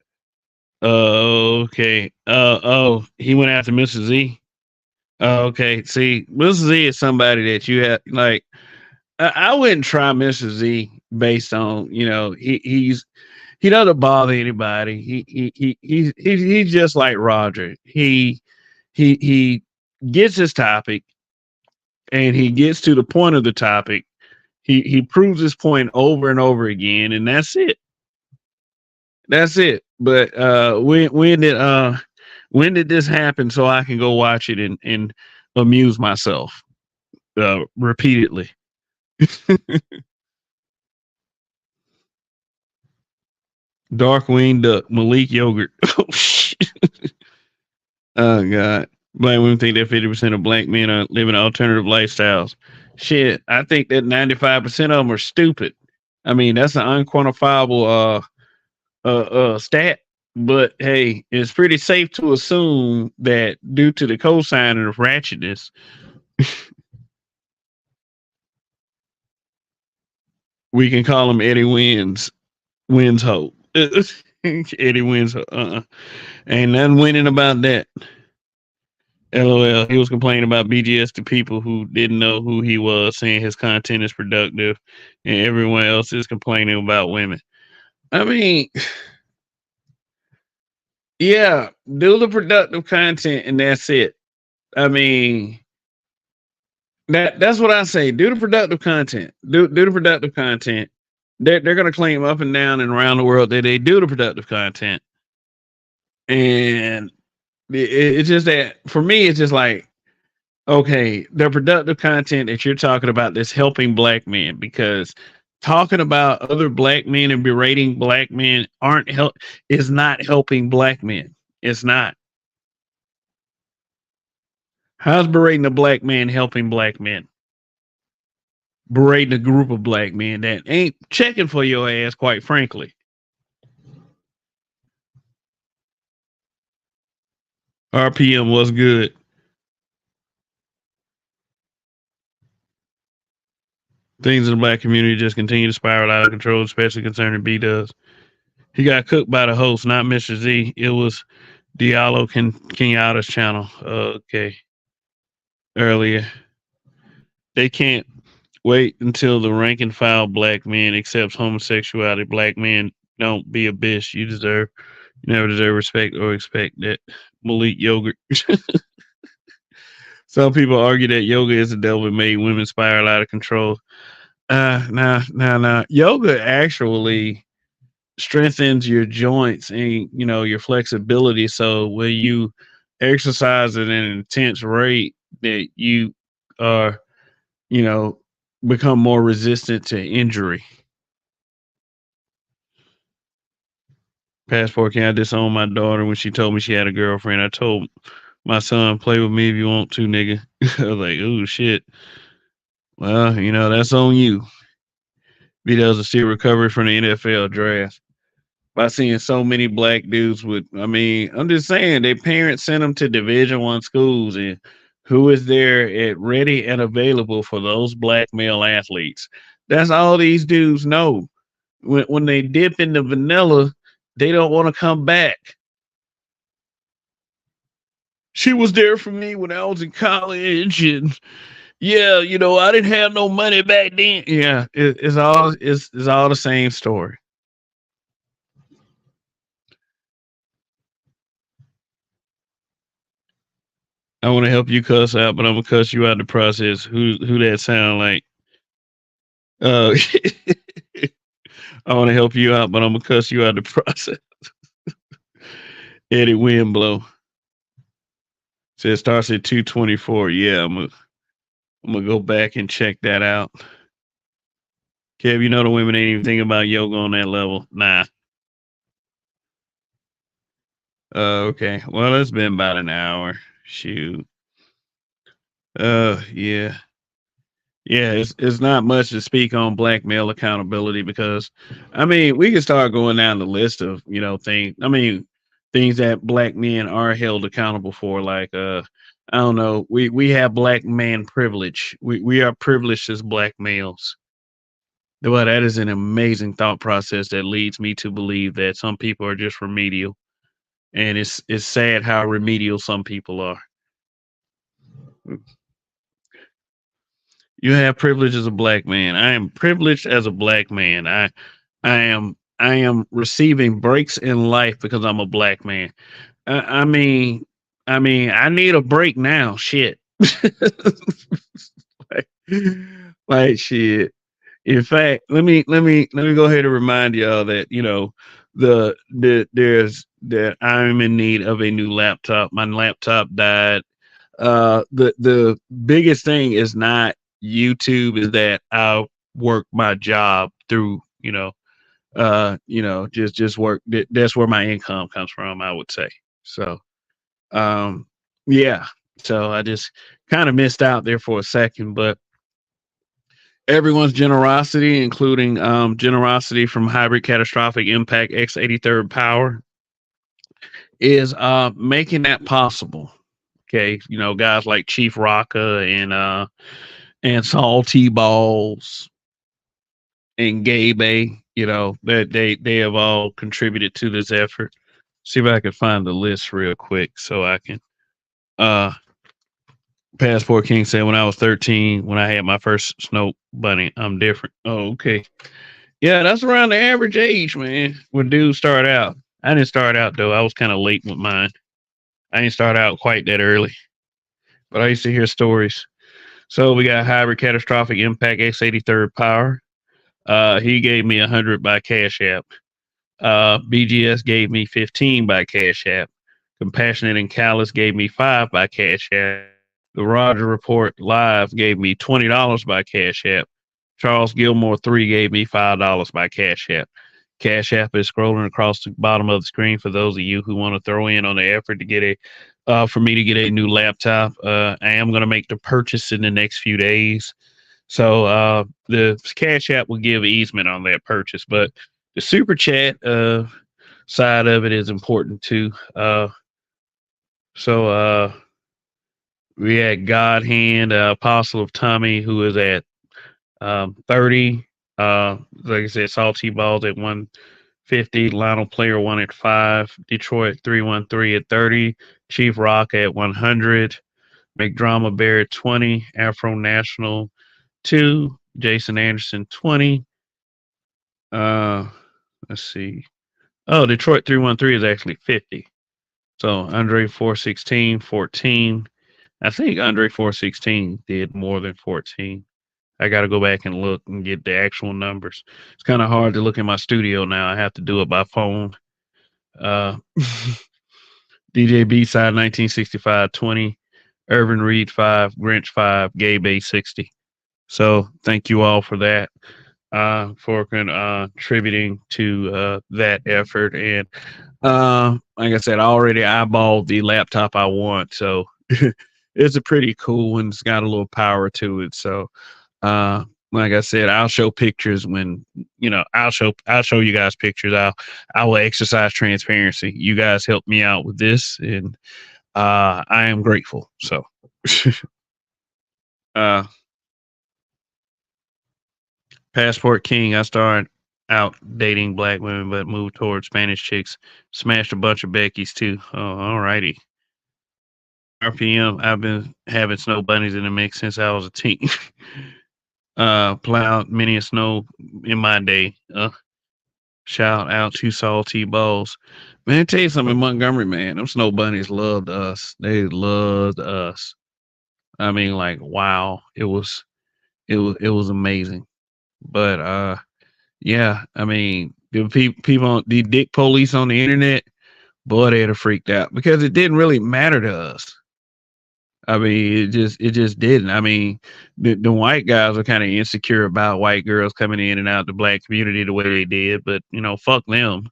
Okay. He went after Mrs. Z. Okay. See, Mrs. Z is somebody that you have, like, I wouldn't try Mrs. Z based on, you know, he doesn't bother anybody. He's just like Roger. He gets his topic and he gets to the point of the topic. He proves his point over and over again, and that's it. But when did this happen so I can go watch it and amuse myself repeatedly? Darkwing Duck, Malik Yogurt. Oh shit. Oh God. Black women think that 50% of black men are living alternative lifestyles. Shit, I think that 95% of them are stupid. I mean, that's an unquantifiable stat, but hey, it's pretty safe to assume that due to the cosigner of ratchetness, we can call him Eddie Wins Hope. Eddie Wins. Ain't nothing winning about that. LOL. He was complaining about BGS to people who didn't know who he was, saying his content is productive, and everyone else is complaining about women. I mean, yeah, do the productive content and that's it. I mean, that's what I say. Do the productive content. Do the productive content. They're gonna claim up and down and around the world that they do the productive content, and it's just that for me, it's just like, okay, the productive content that you're talking about that's helping black men, because talking about other black men and berating black men aren't help is not helping black men. It's not. How's berating a black man helping black men? Berating a group of black men that ain't checking for your ass, quite frankly. RPM was good. Things in the black community just continue to spiral out of control, especially concerning B Dubs. He got cooked by the host, not Mr. Z. It was Diallo Kenyatta's channel. Okay. Earlier. They can't wait until the rank and file black man accepts homosexuality. Black men don't be a bitch. You never deserve respect or expect that. Malik Yogurt. Some people argue that yoga is the devil that made women spiral out of control. Nah. Yoga actually strengthens your joints and your flexibility. So when you exercise at an intense rate, that you are, you know, become more resistant to injury. Passport, can I disown my daughter when she told me she had a girlfriend? I told my son, play with me if you want to, nigga. I was like, oh shit. Well, that's on you. Vito's a still recovery from the NFL draft. By seeing so many black dudes I'm just saying their parents sent them to Division I schools, and who is there at ready and available for those black male athletes? That's all these dudes know. When they dip in the vanilla, they don't want to come back. She was there for me when I was in college, and yeah, I didn't have no money back then. Yeah, it's all the same story. I want to help you cuss out, but I'm gonna cuss you out in the process. Who that sound like? Uh, I want to help you out, but I'm gonna cuss you out in the process. Eddie Windblow says starts at 224. Yeah, I'm gonna go back and check that out. Kev, the women ain't even thinking about yoga on that level. Nah. Okay. Well, it's been about an hour. Shoot. Yeah. Yeah, it's not much to speak on black male accountability, because we can start going down the list of, things that black men are held accountable for, like I don't know, we have black man privilege. We are privileged as black males. Well, that is an amazing thought process that leads me to believe that some people are just remedial. And it's sad how remedial some people are. You have privilege as a black man. I am privileged as a black man. I am receiving breaks in life because I'm a black man. I mean, I need a break now. Shit. like shit. In fact, let me go ahead and remind y'all that there's that I'm in need of a new laptop. My laptop died. The biggest thing is not YouTube, is that I work my job through just work. That's where my income comes from, I would say. So yeah, so I just kind of missed out there for a second, but everyone's generosity, including generosity from Hybrid Catastrophic Impact X83rd Power, is making that possible. Okay, you know, guys like Chief Rocka and Salty Balls and Gabe, you know, that they have all contributed to this effort. See if I can find the list real quick so I can uh Passport King said when I was 13, when I had my first snow bunny, I'm different. Oh, okay. Yeah, that's around the average age, man, when dudes start out. I didn't start out though. I was kind of late with mine. I didn't start out quite that early, but I used to hear stories. So we got Hybrid Catastrophic Impact X83rd Power. He gave me 100 by Cash App. BGS gave me 15 by Cash App. Compassionate and Callous gave me 5 by Cash App. The Roger Report Live gave me $20 by Cash App. Charles Gilmore 3 gave me $5 by Cash App. Cash App is scrolling across the bottom of the screen for those of you who want to throw in on the effort to get for me to get a new laptop. I am going to make the purchase in the next few days. So the Cash App will give easement on that purchase, but the super chat side of it is important too. So we had God Hand, Apostle of Tommy, who is at 30. Like I said, Salty Balls at 150, Lionel Player 1 at 5, Detroit 313 at 30, Chief Rock at 100, McDrama Bear at 20, Afro National 2, Jason Anderson 20. Let's see. Oh, Detroit 313 is actually 50. So Andre 416, 14. I think Andre 416 did more than 14. I got to go back and look and get the actual numbers. It's kind of hard to look in my studio now. I have to do it by phone. DJ B-Side 1965, 20. Irvin Reed 5, Grinch 5, Gabe A 60. So thank you all for that, for contributing to that effort. And like I said, I already eyeballed the laptop I want. So it's a pretty cool one. It's got a little power to it. So like I said, I'll show pictures when, you know, I'll show you guys pictures. I will exercise transparency. You guys helped me out with this, and I am grateful. So Passport King, I started out dating black women, but moved towards Spanish chicks. Smashed a bunch of Becky's too. Oh, alrighty. RPM, I've been having snow bunnies in the mix since I was a teen. Plowed many a snow in my day. Shout out to Salty Balls. Man, I tell you something, in Montgomery, man, them snow bunnies loved us. They loved us. I mean, like, wow, it was amazing. But yeah, I mean, the people, the dick police on the internet, boy, they'd have freaked out because it didn't really matter to us. I mean, it just didn't. I mean, the white guys are kind of insecure about white girls coming in and out the black community the way they did, but you know, fuck them.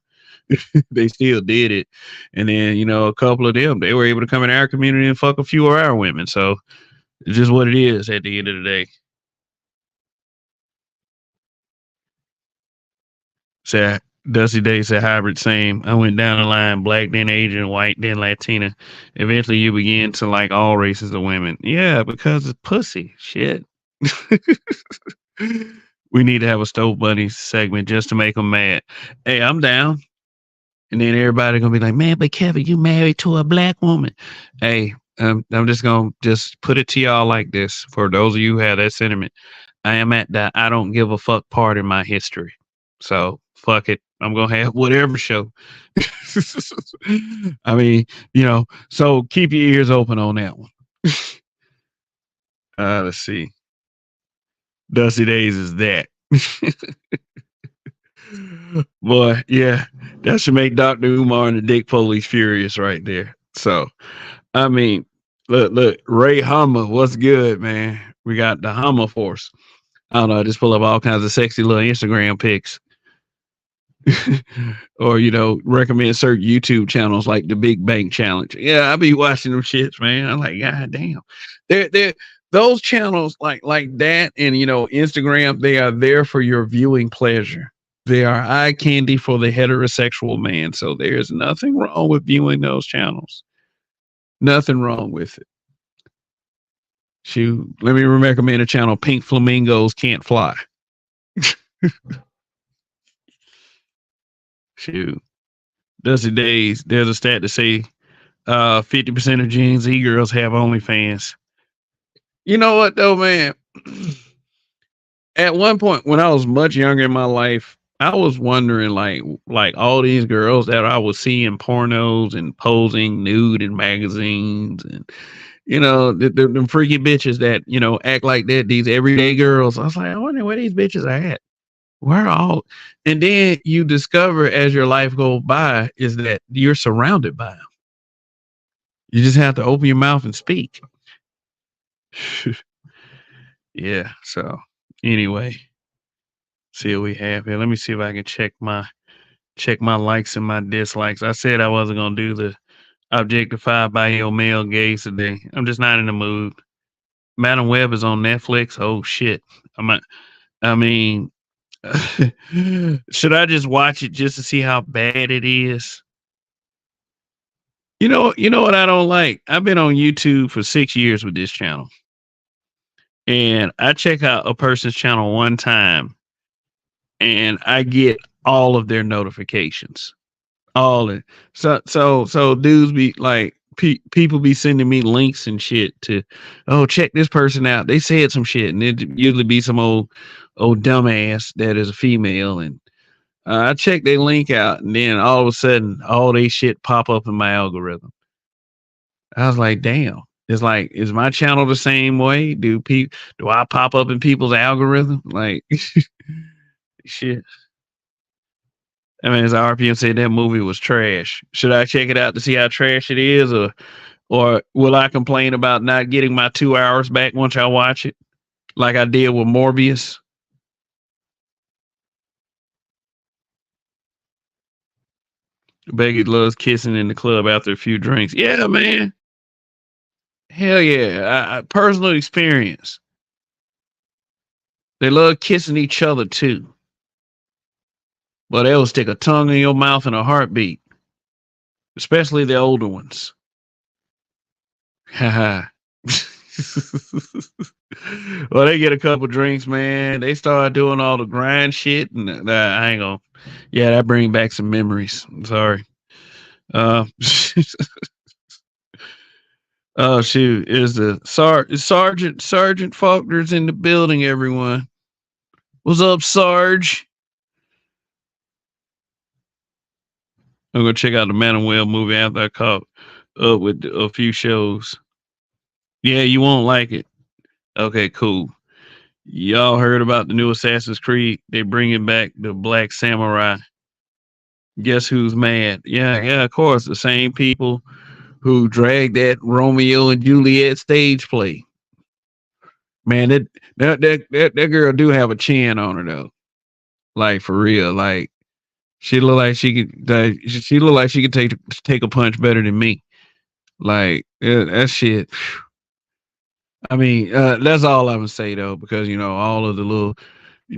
They still did it. And then, you know, a couple of them, they were able to come in our community and fuck a few of our women. So it's just what it is at the end of the day. So Dusty Day said hybrid same. I went down the line, black, then Asian, white, then Latina. Eventually you begin to like all races of women. Yeah, because it's pussy. Shit. We need to have a Stove Bunny segment just to make them mad. Hey, I'm down. And then everybody gonna be like, man, but Kevin, you married to a black woman. Hey, I'm just gonna just put it to y'all like this. For those of you who have that sentiment, I am at that I don't give a fuck part in my history. So fuck it. I'm gonna have whatever show. I mean, you know, so keep your ears open on that one. Let's see. Dusty Days is that. Boy, yeah, that should make Dr. Umar and the Dick Police furious right there. So, I mean, look, Ray Hummer, what's good, man? We got the Hummer Force. I don't know, I just pull up all kinds of sexy little Instagram pics. Or, you know, recommend certain YouTube channels like the Big Bang Challenge. Yeah, I be watching them shits, man. I'm like, God damn. They're those channels like that, and Instagram, they are there for your viewing pleasure. They are eye candy for the heterosexual man. So there's nothing wrong with viewing those channels. Nothing wrong with it. Shoot, let me recommend a channel: Pink Flamingos Can't Fly. Shoot, Dusty Days. There's a stat to say 50% of Gen Z girls have OnlyFans. You know what though, man? At one point when I was much younger in my life, I was wondering like all these girls that I was seeing pornos and posing nude in magazines, and the freaky bitches that act like that, these everyday girls. I was like, I wonder where these bitches are at. Where all? And then you discover as your life goes by is that you're surrounded by them. You just have to open your mouth and speak. Yeah. So anyway, see what we have here. Let me see if I can check my likes and my dislikes. I said I wasn't gonna do the objectified by your male gaze today. I'm just not in the mood. Madam Web is on Netflix. Oh shit. I mean, should I just watch it just to see how bad it is? You know what I don't like? I've been on YouTube for 6 years with this channel. And I check out a person's channel one time and I get all of their notifications. All it. So dudes be like, people be sending me links and shit to, oh, check this person out. They said some shit, and it usually be some old dumbass that is a female, and I check their link out, and then all of a sudden, all they shit pop up in my algorithm. I was like, damn. It's like, is my channel the same way? Do I pop up in people's algorithm? Like, shit. I mean, as RPM said, that movie was trash. Should I check it out to see how trash it is, or will I complain about not getting my 2 hours back once I watch it, like I did with Morbius? Becky loves kissing in the club after a few drinks. Yeah, man. Hell yeah. I personal experience. They love kissing each other too. But they'll stick a tongue in your mouth in a heartbeat. Especially the older ones. Haha. Well, they get a couple drinks, man. They start doing all the grind shit, and I ain't gonna. Yeah, that brings back some memories. I'm sorry. Oh shoot! Is the Sergeant Faulkner's in the building? Everyone, what's up, Sarge? I'm gonna check out the Man and Well movie after I caught up with a few shows. Yeah, you won't like it. Okay, cool. Y'all heard about the new Assassin's Creed? They bringing back the Black Samurai. Guess who's mad? Yeah, of course, the same people who dragged that Romeo and Juliet stage play. Man, that girl do have a chin on her though. Like for real, like she look like she could take a punch better than me. Like that shit. I mean, that's all I'm gonna say though, because all of the little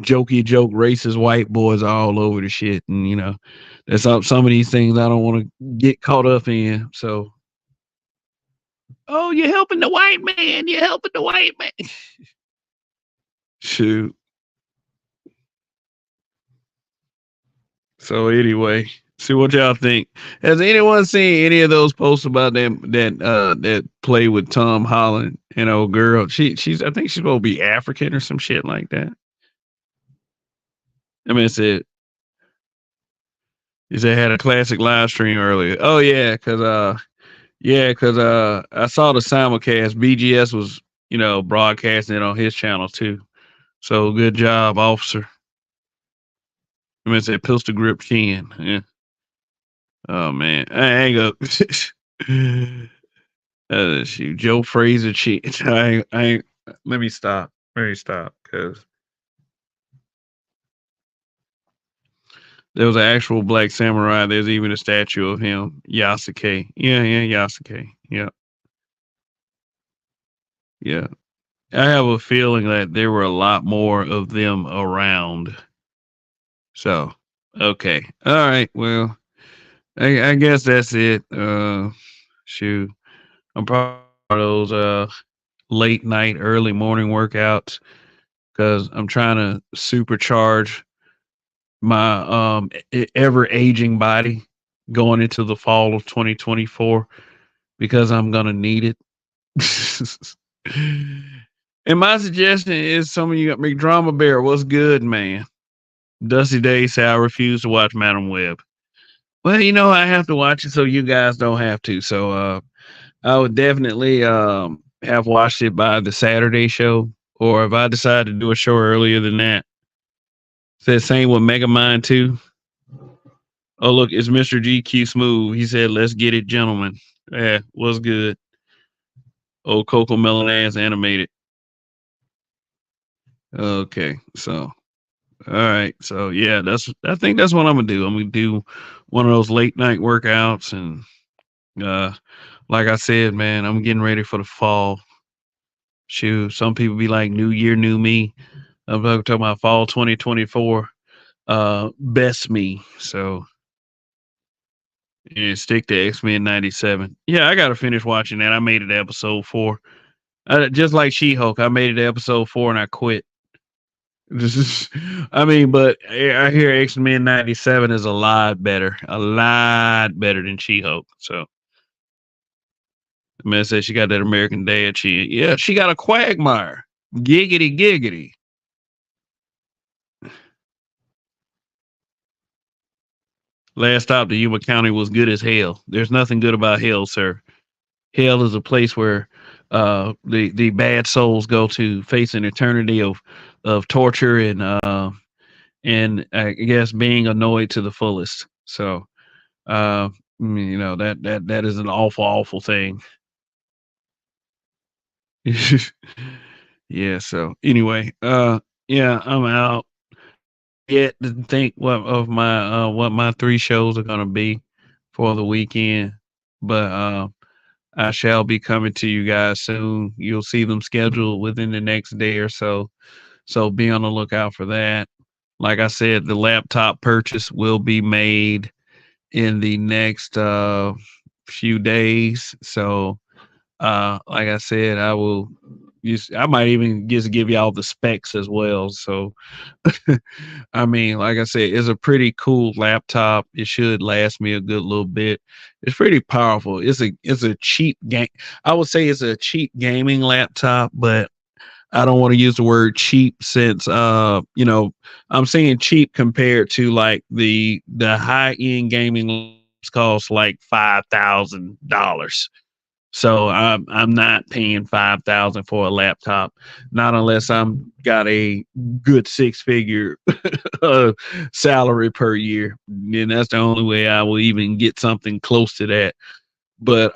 joke racist white boys are all over the shit, and that's some of these things I don't want to get caught up in. So, oh, you're helping the white man. You're helping the white man. Shoot. So anyway, see what y'all think. Has anyone seen any of those posts about them that play with Tom Holland and old girl? She's I think she's supposed to be African or some shit like that. I mean, it's it. They had a classic live stream earlier. Oh yeah, because I saw the simulcast. BGS was broadcasting it on his channel too. So good job, officer. I mean, it's a pistol grip chin. Yeah. Oh man, I ain't go. Shoot, Joe Frazier cheat. I ain't. Let me stop. Because there was an actual Black Samurai. There's even a statue of him, Yasuke. Yeah, Yasuke. Yeah. I have a feeling that there were a lot more of them around. So, okay. All right. Well, I guess that's it. Shoot. I'm probably one of those late night, early morning workouts because I'm trying to supercharge my ever aging body going into the fall of 2024 because I'm gonna need it. And my suggestion is some of you got McDrama Bear. What's good, man? Dusty Day say I refuse to watch Madam Web. Well, I have to watch it so you guys don't have to. So I would definitely have watched it by the Saturday show, or if I decide to do a show earlier than that. Said same with Megamind too. Oh look, it's Mr. GQ Smooth. He said, "Let's get it, gentlemen." Yeah, what's good? Old Coco Melon ass animated. Okay, so all right, so yeah, I think that's what I'm gonna do. I'm gonna do one of those late night workouts, and uh, like I said, man, I'm getting ready for the fall. Shoot, some people be like, "New year, new me." I'm talking about fall 2024. Best me. So yeah, stick to X-Men 97. Yeah, I gotta finish watching that. I made it to episode 4. Just like She-Hulk, I made it to episode 4 and I quit. This is, I mean, but I hear X-Men 97 is a lot better than She-Hulk. So the man says she got that American Dad. She got a Quagmire. Giggity giggity. Last stop to Yuma County was good as hell. There's nothing good about hell, sir. Hell is a place where the bad souls go to face an eternity of torture and I guess being annoyed to the fullest. So that is an awful thing. Yeah. So anyway, yeah, I'm out. Yet to think what my 3 shows are gonna be for the weekend, but I shall be coming to you guys soon. You'll see them scheduled within the next day or so. So be on the lookout for that. Like I said, the laptop purchase will be made in the next few days. So like I said, I might even just give y'all the specs as well. So I mean, like I said, it's a pretty cool laptop. It should last me a good little bit. It's pretty powerful. It's a cheap game. I would say it's a cheap gaming laptop, but I don't want to use the word cheap since I'm saying cheap compared to like the high end gaming laptops cost like $5,000. So I'm not paying 5,000 for a laptop, not unless I'm got a good 6-figure salary per year. And that's the only way I will even get something close to that. But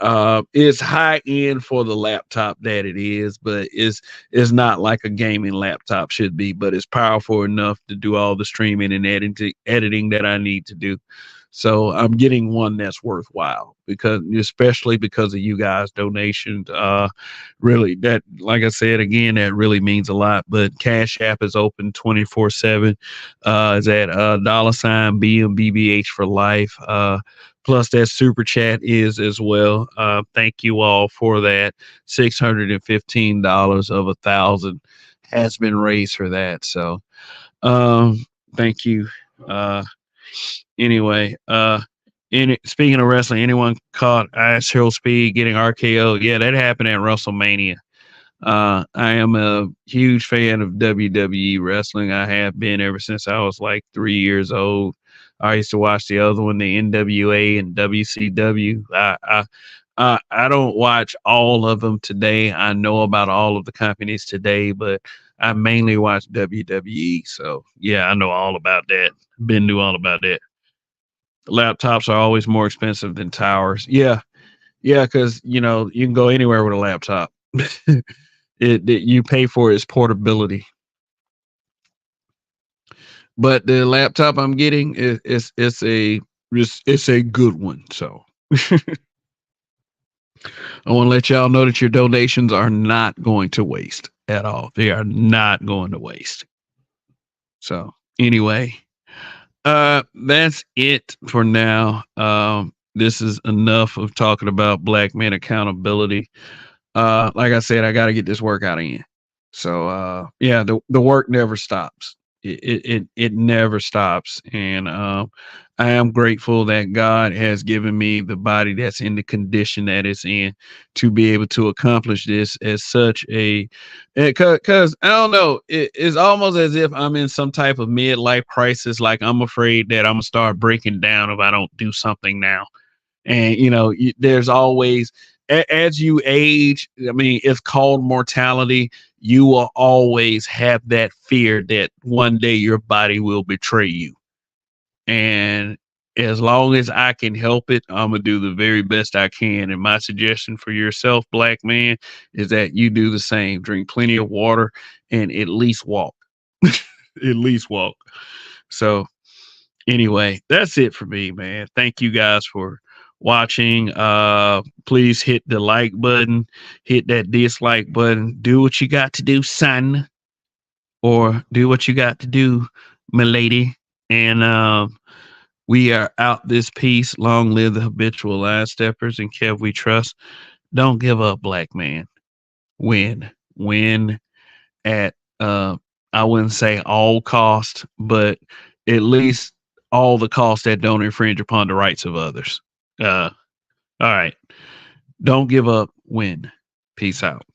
it's high end for the laptop that it is, but it's not like a gaming laptop should be, but it's powerful enough to do all the streaming and editing that I need to do. So I'm getting one that's worthwhile especially because of you guys' donations. Really, that, like I said again, that really means a lot. But Cash App is open 24/7. Is at $BMBBH for life. Plus that super chat is as well. Thank you all for that. $615 of 1,000 has been raised for that. So thank you. Anyway, speaking of wrestling, anyone caught Ice Hill Speed getting RKO? Yeah, that happened at WrestleMania. I am a huge fan of WWE wrestling. I have been ever since I was like 3 years old. I used to watch the other one, the NWA and WCW. I don't watch all of them today. I know about all of the companies today, but I mainly watch WWE. So yeah, I know all about that. Been knew all about that. Laptops are always more expensive than towers. Yeah, because you can go anywhere with a laptop. You pay for its portability. But the laptop I'm getting it's a good one. So I want to let y'all know that your donations are not going to waste. at all. They are not going to waste. So anyway, that's it for now. This is enough of talking about black men accountability. Like I said, I got to get this workout in. So yeah, the work never stops. It never stops, and I am grateful that God has given me the body that's in the condition that it's in to be able to accomplish this as such a because I don't know, it's almost as if I'm in some type of midlife crisis. Like I'm afraid that I'm gonna start breaking down if I don't do something now. And there's always, as you age, I mean, it's called mortality. You will always have that fear that one day your body will betray you. And as long as I can help it, I'm gonna do the very best I can. And my suggestion for yourself, black man, is that you do the same. Drink plenty of water and at least walk. At least walk. So anyway, that's it for me, man. Thank you guys for watching. Please hit the like button, hit that dislike button. Do what you got to do, son, or do what you got to do, my lady. And we are out this piece. Long live the habitual line steppers, and Kev we trust. Don't give up, black man. Win at I wouldn't say all cost, but at least all the costs that don't infringe upon the rights of others. All right. Don't give up. Win. Peace out.